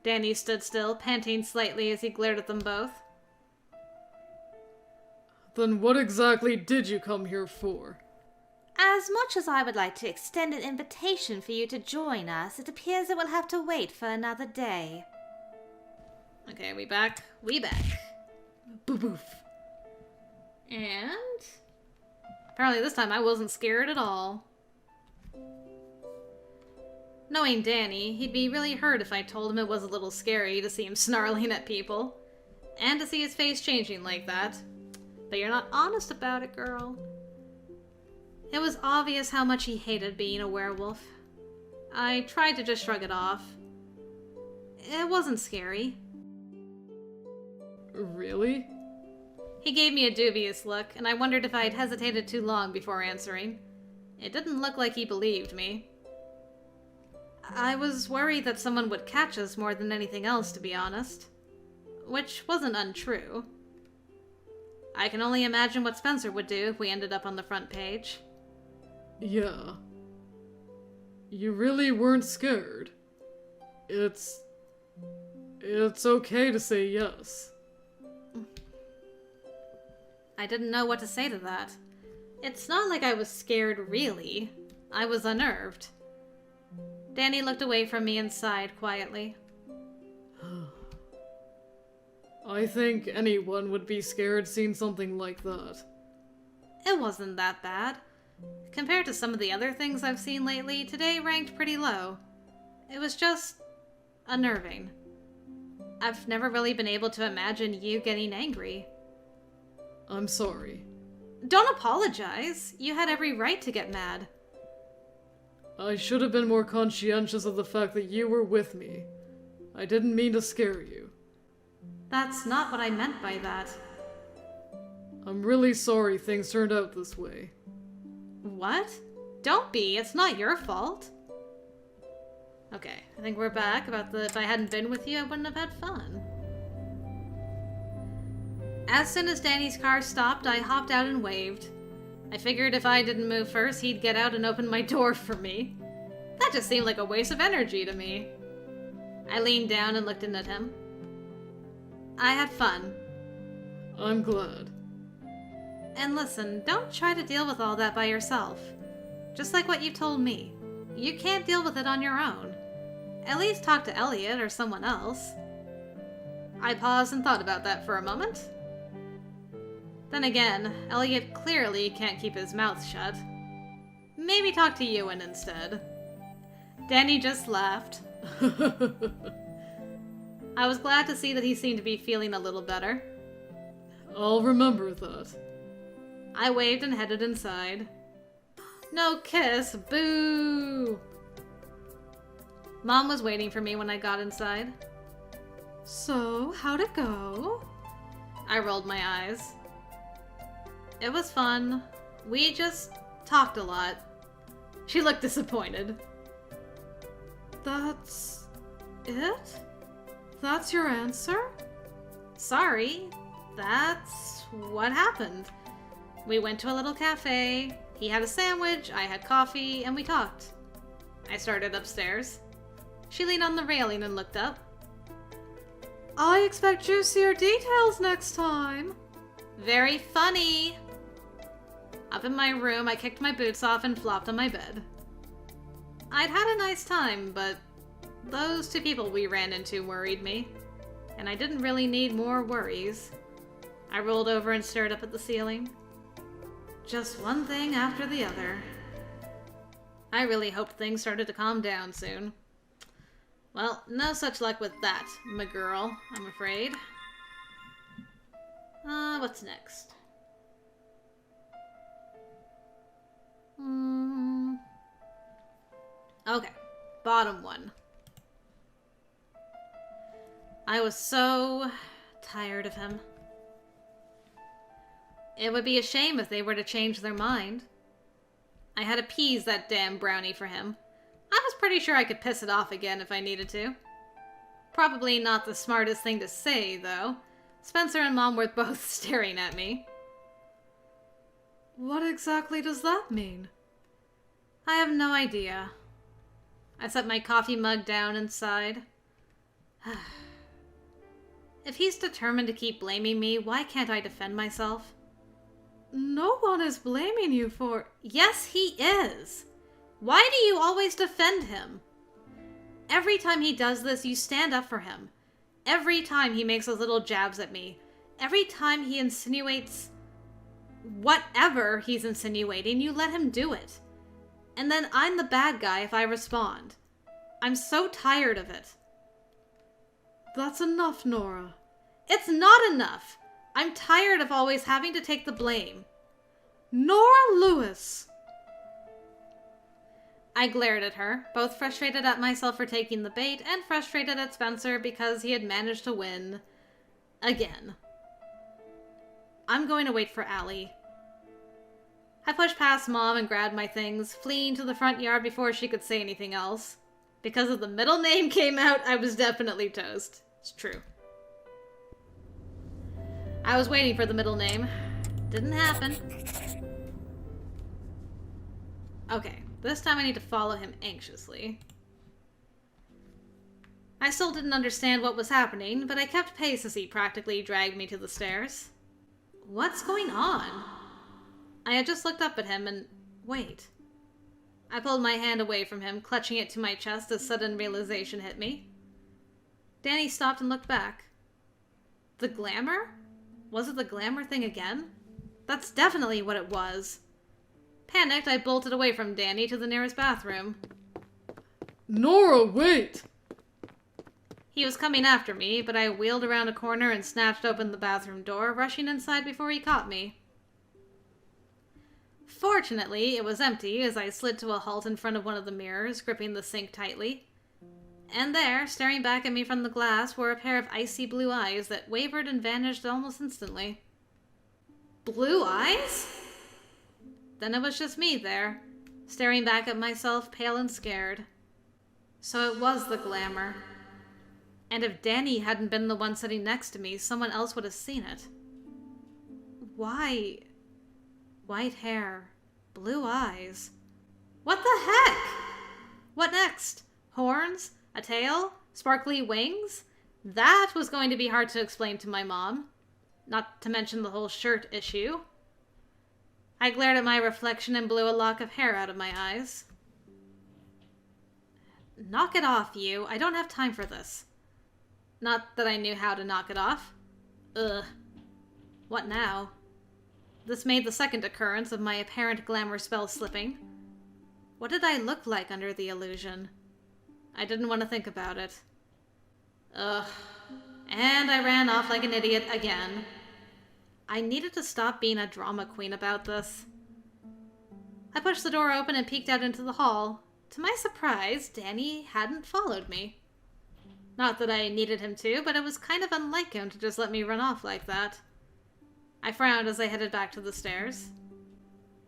Speaker 1: Danny stood still, panting slightly as he glared at them both.
Speaker 2: Then what exactly did you come here for?
Speaker 3: As much as I would like to extend an invitation for you to join us, it appears it will have to wait for another day.
Speaker 1: Okay, we back? We back.
Speaker 2: Boof.
Speaker 1: And apparently this time I wasn't scared at all. Knowing Danny, he'd be really hurt if I told him it was a little scary to see him snarling at people. And to see his face changing like that. But you're not honest about it, girl. It was obvious how much he hated being a werewolf. I tried to just shrug it off. It wasn't scary.
Speaker 2: Really?
Speaker 1: He gave me a dubious look, and I wondered if I had hesitated too long before answering. It didn't look like he believed me. I was worried that someone would catch us more than anything else, to be honest. Which wasn't untrue. I can only imagine what Spencer would do if we ended up on the front page.
Speaker 2: Yeah. You really weren't scared. It's okay to say yes.
Speaker 1: I didn't know what to say to that. It's not like I was scared, really. I was unnerved. Danny looked away from me and sighed quietly.
Speaker 2: I think anyone would be scared seeing something like that.
Speaker 1: It wasn't that bad. Compared to some of the other things I've seen lately, today ranked pretty low. It was just unnerving. I've never really been able to imagine you getting angry.
Speaker 2: I'm sorry.
Speaker 1: Don't apologize. You had every right to get mad.
Speaker 2: I should have been more conscientious of the fact that you were with me. I didn't mean to scare you.
Speaker 1: That's not what I meant by that.
Speaker 2: I'm really sorry things turned out this way.
Speaker 1: What? Don't be, it's not your fault. Okay, I think we're back about the if I hadn't been with you, I wouldn't have had fun. As soon as Danny's car stopped, I hopped out and waved. I figured if I didn't move first, he'd get out and open my door for me. That just seemed like a waste of energy to me. I leaned down and looked in at him. I had fun.
Speaker 2: I'm glad.
Speaker 1: And listen, don't try to deal with all that by yourself. Just like what you told me. You can't deal with it on your own. At least talk to Elliot or someone else. I paused and thought about that for a moment. Then again, Elliot clearly can't keep his mouth shut. Maybe talk to Ewan instead. Danny just laughed. I was glad to see that he seemed to be feeling a little better.
Speaker 2: I'll remember that.
Speaker 1: I waved and headed inside. No kiss, boo! Mom was waiting for me when I got inside. So, how'd it go? I rolled my eyes. It was fun. We just talked a lot. She looked disappointed. That's it? That's your answer? Sorry, that's what happened. We went to a little cafe. He had a sandwich, I had coffee, and we talked. I started upstairs. She leaned on the railing and looked up. I expect juicier details next time. Very funny. Up in my room, I kicked my boots off and flopped on my bed. I'd had a nice time, but those two people we ran into worried me, and I didn't really need more worries. I rolled over and stared up at the ceiling. Just one thing after the other. I really hoped things started to calm down soon. Well, no such luck with that, my girl, I'm afraid. What's next? Okay, bottom one. I was so tired of him. It would be a shame if they were to change their mind. I had appeased that damn brownie for him. I was pretty sure I could piss it off again if I needed to. Probably not the smartest thing to say, though. Spencer and Mom were both staring at me. What exactly does that mean? I have no idea. I set my coffee mug down and sighed. If he's determined to keep blaming me, why can't I defend myself? No one is blaming you for... Yes, he is. Why do you always defend him? Every time he does this, you stand up for him. Every time he makes those little jabs at me. Every time he insinuates whatever he's insinuating, you let him do it. And then I'm the bad guy if I respond. I'm so tired of it. That's enough, Nora. It's not enough. I'm tired of always having to take the blame. Nora Lewis! I glared at her, both frustrated at myself for taking the bait and frustrated at Spencer because he had managed to win. Again. I'm going to wait for Allie. I pushed past Mom and grabbed my things, fleeing to the front yard before she could say anything else. Because if the middle name came out, I was definitely toast. It's true. I was waiting for the middle name. Didn't happen. Okay, this time I need to follow him anxiously. I still didn't understand what was happening, but I kept pace as he practically dragged me to the stairs. What's going on? I had just looked up at him and... wait. I pulled my hand away from him, clutching it to my chest as sudden realization hit me. Danny stopped and looked back. The glamour? Was it the glamour thing again? That's definitely what it was. Panicked, I bolted away from Danny to the nearest bathroom.
Speaker 2: Nora, wait!
Speaker 1: He was coming after me, but I wheeled around a corner and snatched open the bathroom door, rushing inside before he caught me. Fortunately, it was empty as I slid to a halt in front of one of the mirrors, gripping the sink tightly. And there, staring back at me from the glass, were a pair of icy blue eyes that wavered and vanished almost instantly. Blue eyes? Then it was just me there, staring back at myself, pale and scared. So it was the glamour. And if Danny hadn't been the one sitting next to me, someone else would have seen it. Why? White hair. Blue eyes. What the heck? What next? Horns? A tail? Sparkly wings? That was going to be hard to explain to my mom. Not to mention the whole shirt issue. I glared at my reflection and blew a lock of hair out of my eyes. Knock it off, you. I don't have time for this. Not that I knew how to knock it off. Ugh. What now? This made the second occurrence of my apparent glamour spell slipping. What did I look like under the illusion? I didn't want to think about it. Ugh. And I ran off like an idiot again. I needed to stop being a drama queen about this. I pushed the door open and peeked out into the hall. To my surprise, Danny hadn't followed me. Not that I needed him to, but it was kind of unlike him to just let me run off like that. I frowned as I headed back to the stairs.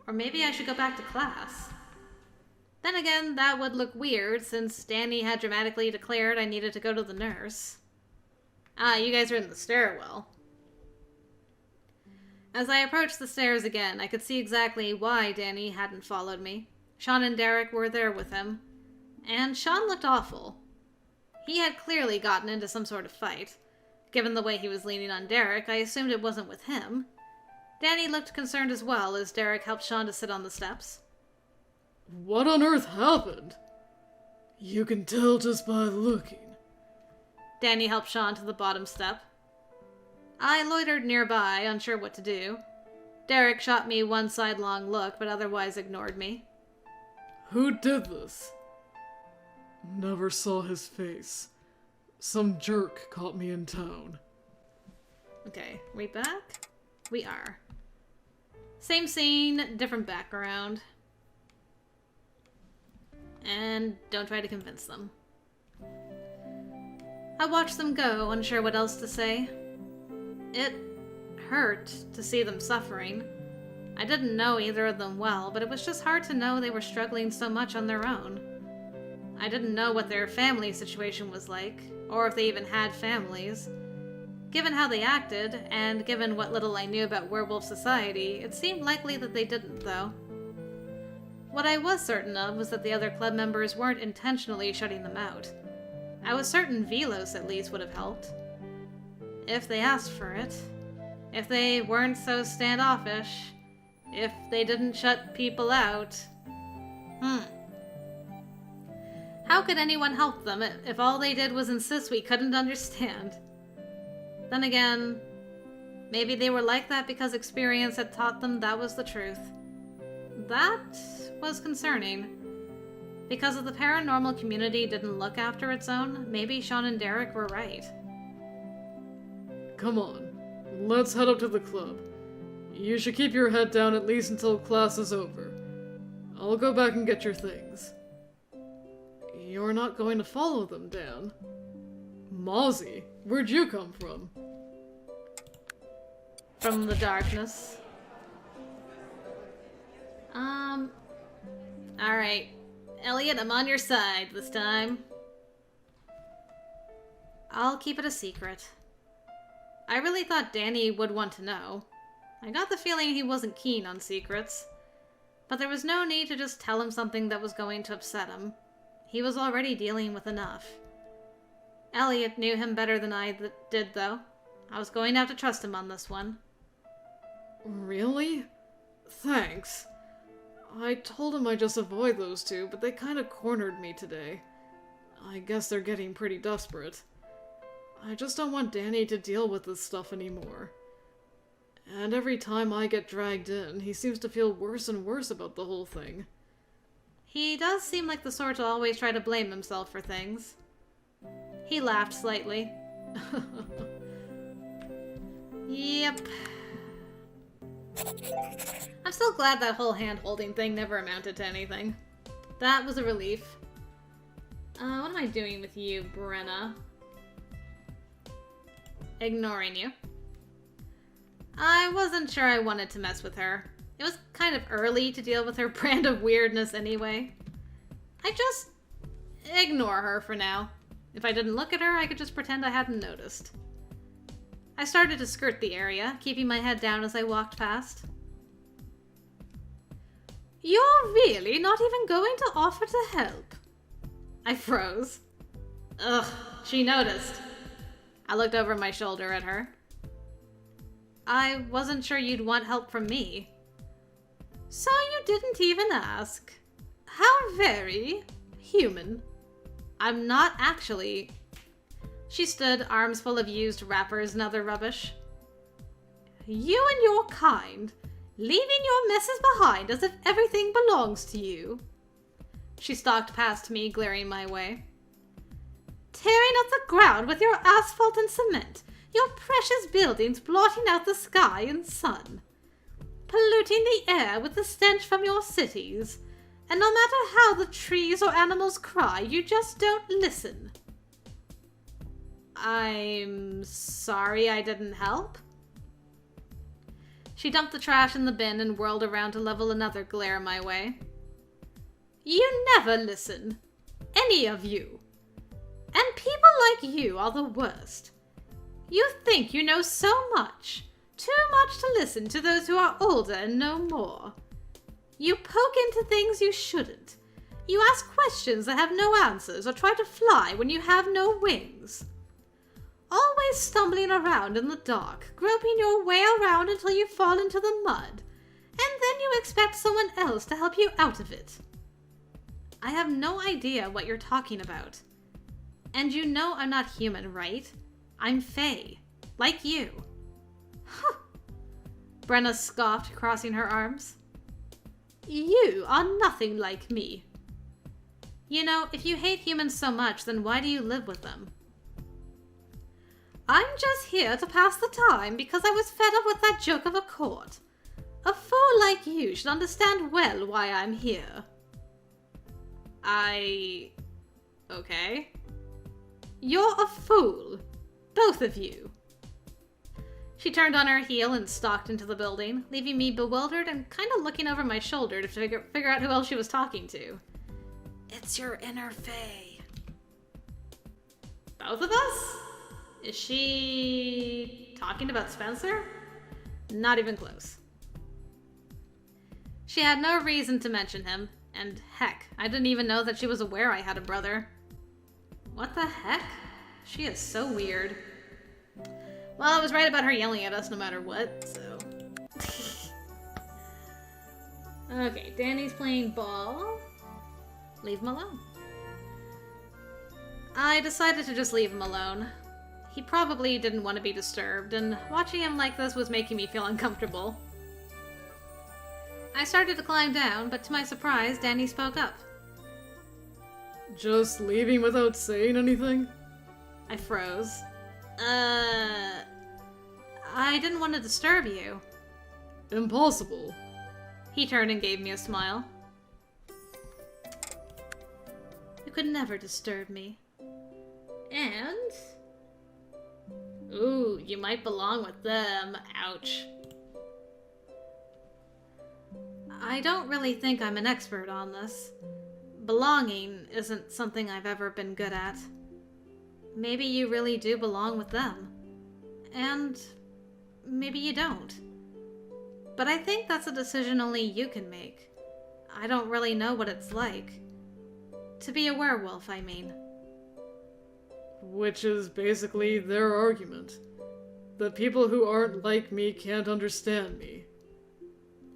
Speaker 1: Or maybe I should go back to class. Then again, that would look weird since Danny had dramatically declared I needed to go to the nurse. Ah, you guys are in the stairwell. As I approached the stairs again, I could see exactly why Danny hadn't followed me. Sean and Derek were there with him, and Sean looked awful. He had clearly gotten into some sort of fight. Given the way he was leaning on Derek, I assumed it wasn't with him. Danny looked concerned as well as Derek helped Sean to sit on the steps.
Speaker 2: What on earth happened? You can tell just by looking.
Speaker 1: Danny helped Sean to the bottom step. I loitered nearby, unsure what to do. Derek shot me one sidelong look, but otherwise ignored me.
Speaker 2: Who did this? Never saw his face. Some jerk caught me in town.
Speaker 1: Okay, we back? We are. Same scene, different background. And don't try to convince them. I watched them go, unsure what else to say. It hurt to see them suffering. I didn't know either of them well, but it was just hard to know they were struggling so much on their own. I didn't know what their family situation was like, or if they even had families. Given how they acted, and given what little I knew about werewolf society, it seemed likely that they didn't, though. What I was certain of was that the other club members weren't intentionally shutting them out. I was certain Velos at least would have helped. If they asked for it. If they weren't so standoffish. If they didn't shut people out. How could anyone help them if all they did was insist we couldn't understand? Then again, maybe they were like that because experience had taught them that was the truth. That was concerning. Because if the paranormal community didn't look after its own, maybe Sean and Derek were right.
Speaker 2: Come on, let's head up to the club. You should keep your head down at least until class is over. I'll go back and get your things. You're not going to follow them, Dan. Mozzie, where'd you come from?
Speaker 1: From the darkness. Alright. Elliot, I'm on your side this time. I'll keep it a secret. I really thought Danny would want to know. I got the feeling he wasn't keen on secrets. But there was no need to just tell him something that was going to upset him. He was already dealing with enough. Elliot knew him better than I did, though. I was going to have to trust him on this one.
Speaker 2: Really? Thanks. I told him I'd just avoid those two, but they kind of cornered me today. I guess they're getting pretty desperate. I just don't want Danny to deal with this stuff anymore. And every time I get dragged in, he seems to feel worse and worse about the whole thing.
Speaker 1: He does seem like the sort to always try to blame himself for things. He laughed slightly. Yep. I'm still glad that whole hand-holding thing never amounted to anything. That was a relief. What am I doing with you, Brenna? Ignoring you. I wasn't sure I wanted to mess with her. It was kind of early to deal with her brand of weirdness anyway. I just ignore her for now. If I didn't look at her, I could just pretend I hadn't noticed. I started to skirt the area, keeping my head down as I walked past. You're really not even going to offer to help? I froze. Ugh, she noticed. I looked over my shoulder at her. I wasn't sure you'd want help from me. So you didn't even ask. How very human. I'm not actually... She stood, arms full of used wrappers and other rubbish. You and your kind, leaving your messes behind as if everything belongs to you. She stalked past me, glaring my way. Tearing up the ground with your asphalt and cement, your precious buildings blotting out the sky and sun. Polluting the air with the stench from your cities. And no matter how the trees or animals cry, you just don't listen. I'm sorry I didn't help. She dumped the trash in the bin and whirled around to level another glare my way. You never listen. Any of you. And people like you are the worst. You think you know so much. Too much to listen to those who are older and know more. You poke into things you shouldn't. You ask questions that have no answers or try to fly when you have no wings. Always stumbling around in the dark, groping your way around until you fall into the mud. And then you expect someone else to help you out of it. I have no idea what you're talking about. And you know I'm not human, right? I'm Fae. Like you. Huh. Brenna scoffed, crossing her arms. You are nothing like me. You know, if you hate humans so much, then why do you live with them? I'm just here to pass the time because I was fed up with that joke of a court. A fool like you should understand well why I'm here. Okay. You're a fool. Both of you. She turned on her heel and stalked into the building, leaving me bewildered and kind of looking over my shoulder to figure out who else she was talking to. It's your inner Fae. Both of us? Is she talking about Spencer? Not even close. She had no reason to mention him, and heck, I didn't even know that she was aware I had a brother. What the heck? She is so weird. Well, I was right about her yelling at us no matter what, so... Okay, Danny's playing ball. Leave him alone. I decided to just leave him alone. He probably didn't want to be disturbed, and watching him like this was making me feel uncomfortable. I started to climb down, but to my surprise, Danny spoke up.
Speaker 2: Just leaving without saying anything?
Speaker 1: I froze. I didn't want to disturb you.
Speaker 2: Impossible.
Speaker 1: He turned and gave me a smile. You could never disturb me. And... Ooh, you might belong with them. Ouch. I don't really think I'm an expert on this. Belonging isn't something I've ever been good at. Maybe you really do belong with them. And maybe you don't. But I think that's a decision only you can make. I don't really know what it's like. To be a werewolf, I mean.
Speaker 2: Which is basically their argument. That people who aren't like me can't understand me.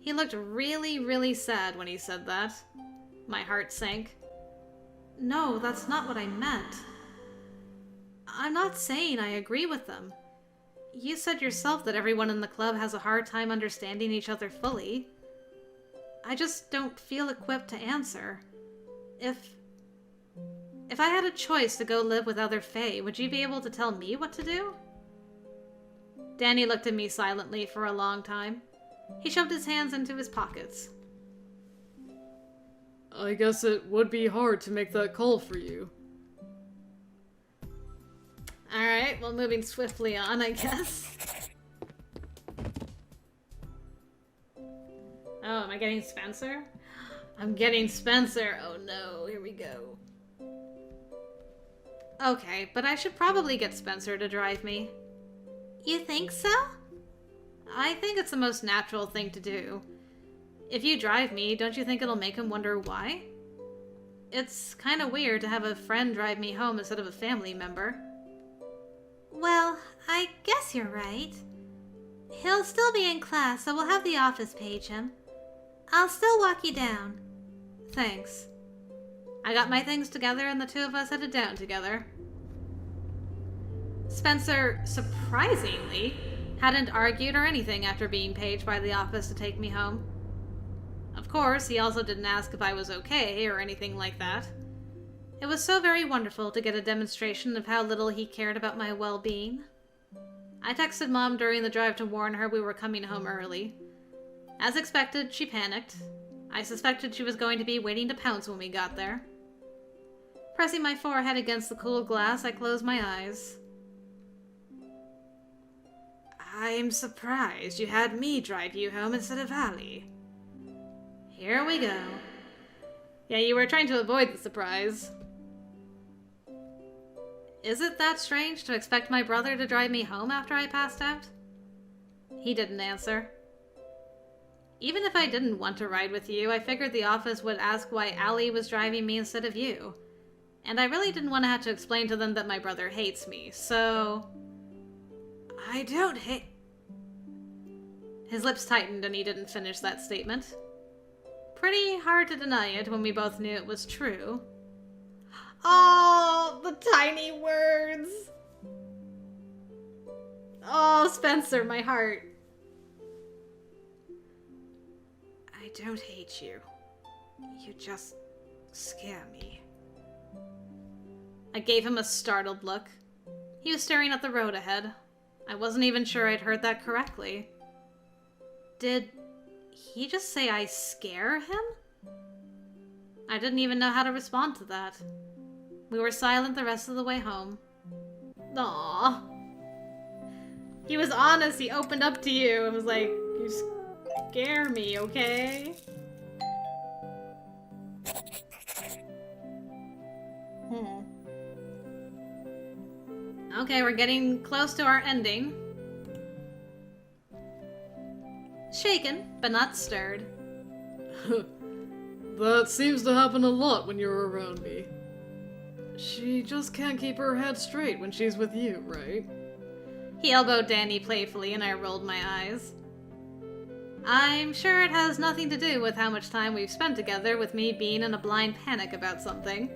Speaker 1: He looked really, really sad when he said that. My heart sank. No, that's not what I meant. I'm not saying I agree with them. You said yourself that everyone in the club has a hard time understanding each other fully. I just don't feel equipped to answer. If I had a choice to go live with other Fae, would you be able to tell me what to do? Danny looked at me silently for a long time. He shoved his hands into his pockets.
Speaker 2: I guess it would be hard to make that call for you.
Speaker 1: Alright, well, moving swiftly on, I guess. Oh, am I getting Spencer? I'm getting Spencer. Oh no, here we go. Okay, but I should probably get Spencer to drive me.
Speaker 3: You think so?
Speaker 1: I think it's the most natural thing to do. If you drive me, don't you think it'll make him wonder why? It's kind of weird to have a friend drive me home instead of a family member.
Speaker 3: Well, I guess you're right. He'll still be in class, so we'll have the office page him. I'll still walk you down.
Speaker 1: Thanks. I got my things together and the two of us headed down together. Spencer, surprisingly, hadn't argued or anything after being paged by the office to take me home. Of course, he also didn't ask if I was okay or anything like that. It was so very wonderful to get a demonstration of how little he cared about my well-being. I texted Mom during the drive to warn her we were coming home early. As expected, she panicked. I suspected she was going to be waiting to pounce when we got there. Pressing my forehead against the cool glass, I closed my eyes. I'm surprised you had me drive you home instead of Allie. Here we go. Yeah, you were trying to avoid the surprise. Is it that strange to expect my brother to drive me home after I passed out? He didn't answer. Even if I didn't want to ride with you, I figured the office would ask why Allie was driving me instead of you. And I really didn't want to have to explain to them that my brother hates me, so... I don't hate... His lips tightened and he didn't finish that statement. Pretty hard to deny it when we both knew it was true. Oh, the tiny words! Oh, Spencer, my heart. I don't hate you. You just scare me. I gave him a startled look. He was staring at the road ahead. I wasn't even sure I'd heard that correctly. Did he just say I scare him? I didn't even know how to respond to that. We were silent the rest of the way home. Aww. He was honest. He opened up to you and was like, you scare me, okay? Okay, we're getting close to our ending. Shaken, but not stirred.
Speaker 2: That seems to happen a lot when you're around me. She just can't keep her head straight when she's with you, right?
Speaker 1: He elbowed Danny playfully and I rolled my eyes. I'm sure it has nothing to do with how much time we've spent together with me being in a blind panic about something.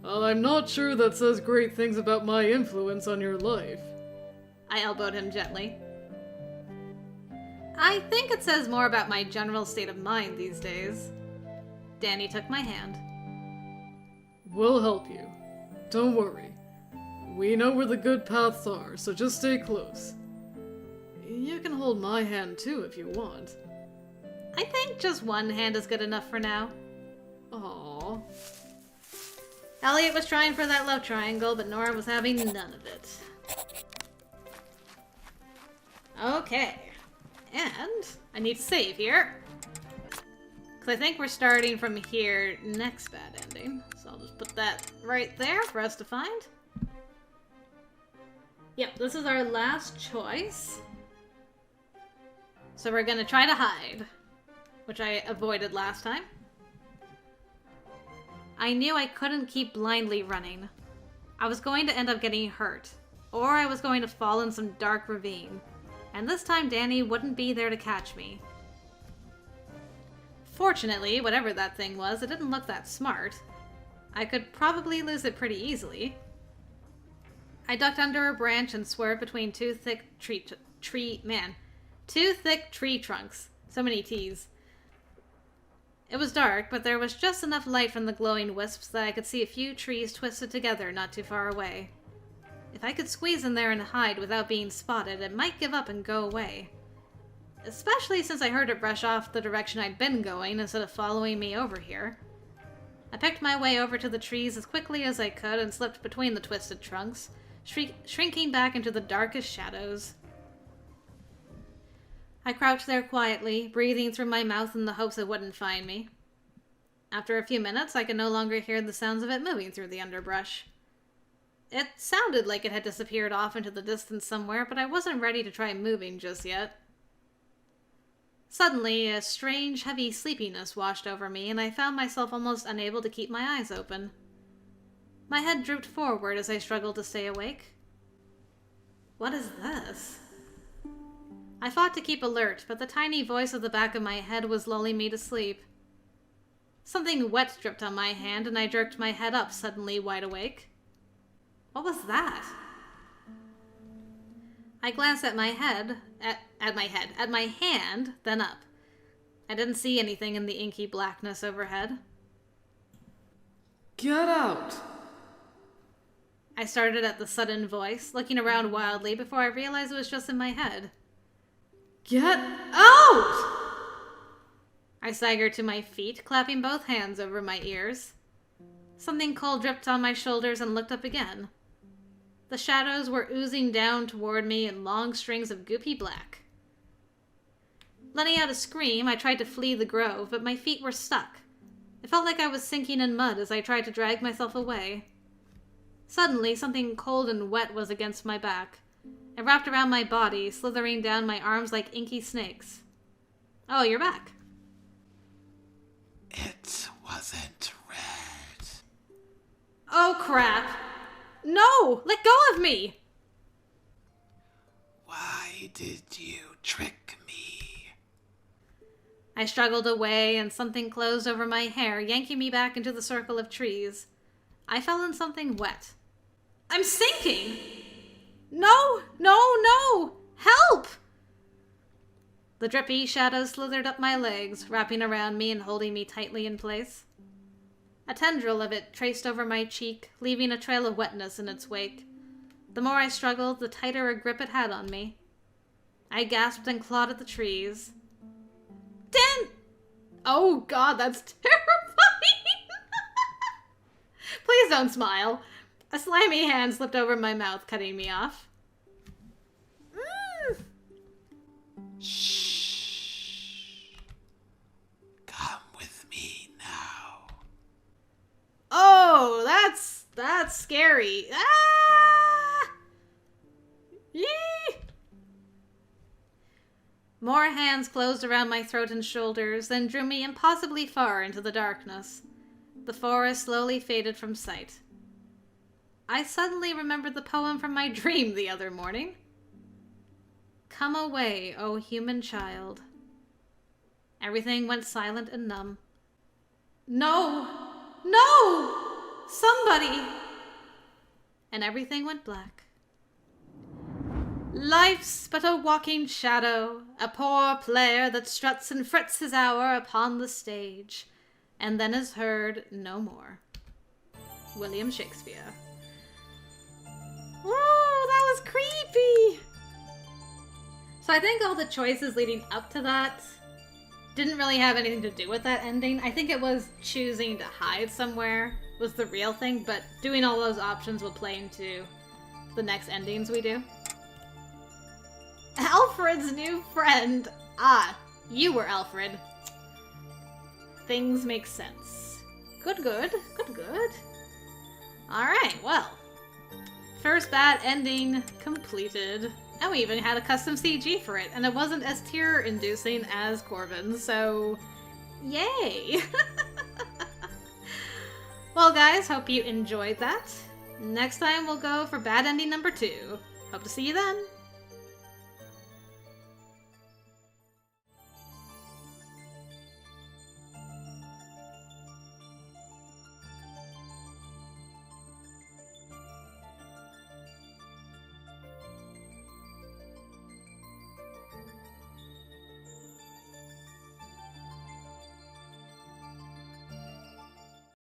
Speaker 2: I'm not sure that says great things about my influence on your life.
Speaker 1: I elbowed him gently. I think it says more about my general state of mind these days. Danny took my hand.
Speaker 2: We'll help you. Don't worry. We know where the good paths are, so just stay close. You can hold my hand too if you want.
Speaker 1: I think just one hand is good enough for now.
Speaker 2: Aww.
Speaker 1: Elliot was trying for that love triangle, but Nora was having none of it. Okay. And I need to save here. Because I think we're starting from here next bad ending. So I'll just put that right there for us to find. Yep, this is our last choice. So we're going to try to hide, which I avoided last time. I knew I couldn't keep blindly running. I was going to end up getting hurt, or I was going to fall in some dark ravine, and this time Danny wouldn't be there to catch me. Fortunately, whatever that thing was, it didn't look that smart. I could probably lose it pretty easily. I ducked under a branch and swerved between two thick tree trunks. So many T's. It was dark, but there was just enough light from the glowing wisps that I could see a few trees twisted together not too far away. If I could squeeze in there and hide without being spotted, it might give up and go away. Especially since I heard it brush off the direction I'd been going instead of following me over here. I picked my way over to the trees as quickly as I could and slipped between the twisted trunks, shrinking back into the darkest shadows. I crouched there quietly, breathing through my mouth in the hopes it wouldn't find me. After a few minutes, I could no longer hear the sounds of it moving through the underbrush. It sounded like it had disappeared off into the distance somewhere, but I wasn't ready to try moving just yet. Suddenly, a strange, heavy sleepiness washed over me, and I found myself almost unable to keep my eyes open. My head drooped forward as I struggled to stay awake. What is this? I fought to keep alert, but the tiny voice at the back of my head was lulling me to sleep. Something wet dripped on my hand, and I jerked my head up, suddenly wide awake. What was that? I glanced at my hand, then up. I didn't see anything in the inky blackness overhead.
Speaker 2: Get out!
Speaker 1: I started at the sudden voice, looking around wildly before I realized it was just in my head.
Speaker 2: Get out!
Speaker 1: I staggered to my feet, clapping both hands over my ears. Something cold dripped on my shoulders and looked up again. The shadows were oozing down toward me in long strings of goopy black. Letting out a scream, I tried to flee the grove, but my feet were stuck. It felt like I was sinking in mud as I tried to drag myself away. Suddenly, something cold and wet was against my back. It wrapped around my body, slithering down my arms like inky snakes. Oh, you're back.
Speaker 4: It wasn't red.
Speaker 1: Oh, crap. No! Let go of me!
Speaker 4: Why did you trick me?
Speaker 1: I struggled away, and something closed over my hair, yanking me back into the circle of trees. I fell in something wet. I'm sinking! No! No! No! Help! The drippy shadow slithered up my legs, wrapping around me and holding me tightly in place. A tendril of it traced over my cheek, leaving a trail of wetness in its wake. The more I struggled, the tighter a grip it had on me. I gasped and clawed at the trees. Oh god, that's terrifying! Please don't smile. A slimy hand slipped over my mouth, cutting me off.
Speaker 4: Shh. Come with me now.
Speaker 1: Oh, that's scary. Ah! Yee! More hands closed around my throat and shoulders, then drew me impossibly far into the darkness. The forest slowly faded from sight. I suddenly remembered the poem from my dream the other morning. Come away, O human child. Everything went silent and numb. No! No! Somebody! And everything went black. Life's but a walking shadow, a poor player that struts and frets his hour upon the stage, and then is heard no more. William Shakespeare. Whoa, that was creepy! So I think all the choices leading up to that didn't really have anything to do with that ending. I think it was choosing to hide somewhere was the real thing, but doing all those options will play into the next endings we do. Alfred's new friend. Ah, you were Alfred. Things make sense. Good. Alright, well. First bad ending completed. And we even had a custom CG for it, and it wasn't as tear-inducing as Corbin's, so yay! Well guys, hope you enjoyed that. Next time we'll go for bad ending number 2. Hope to see you then.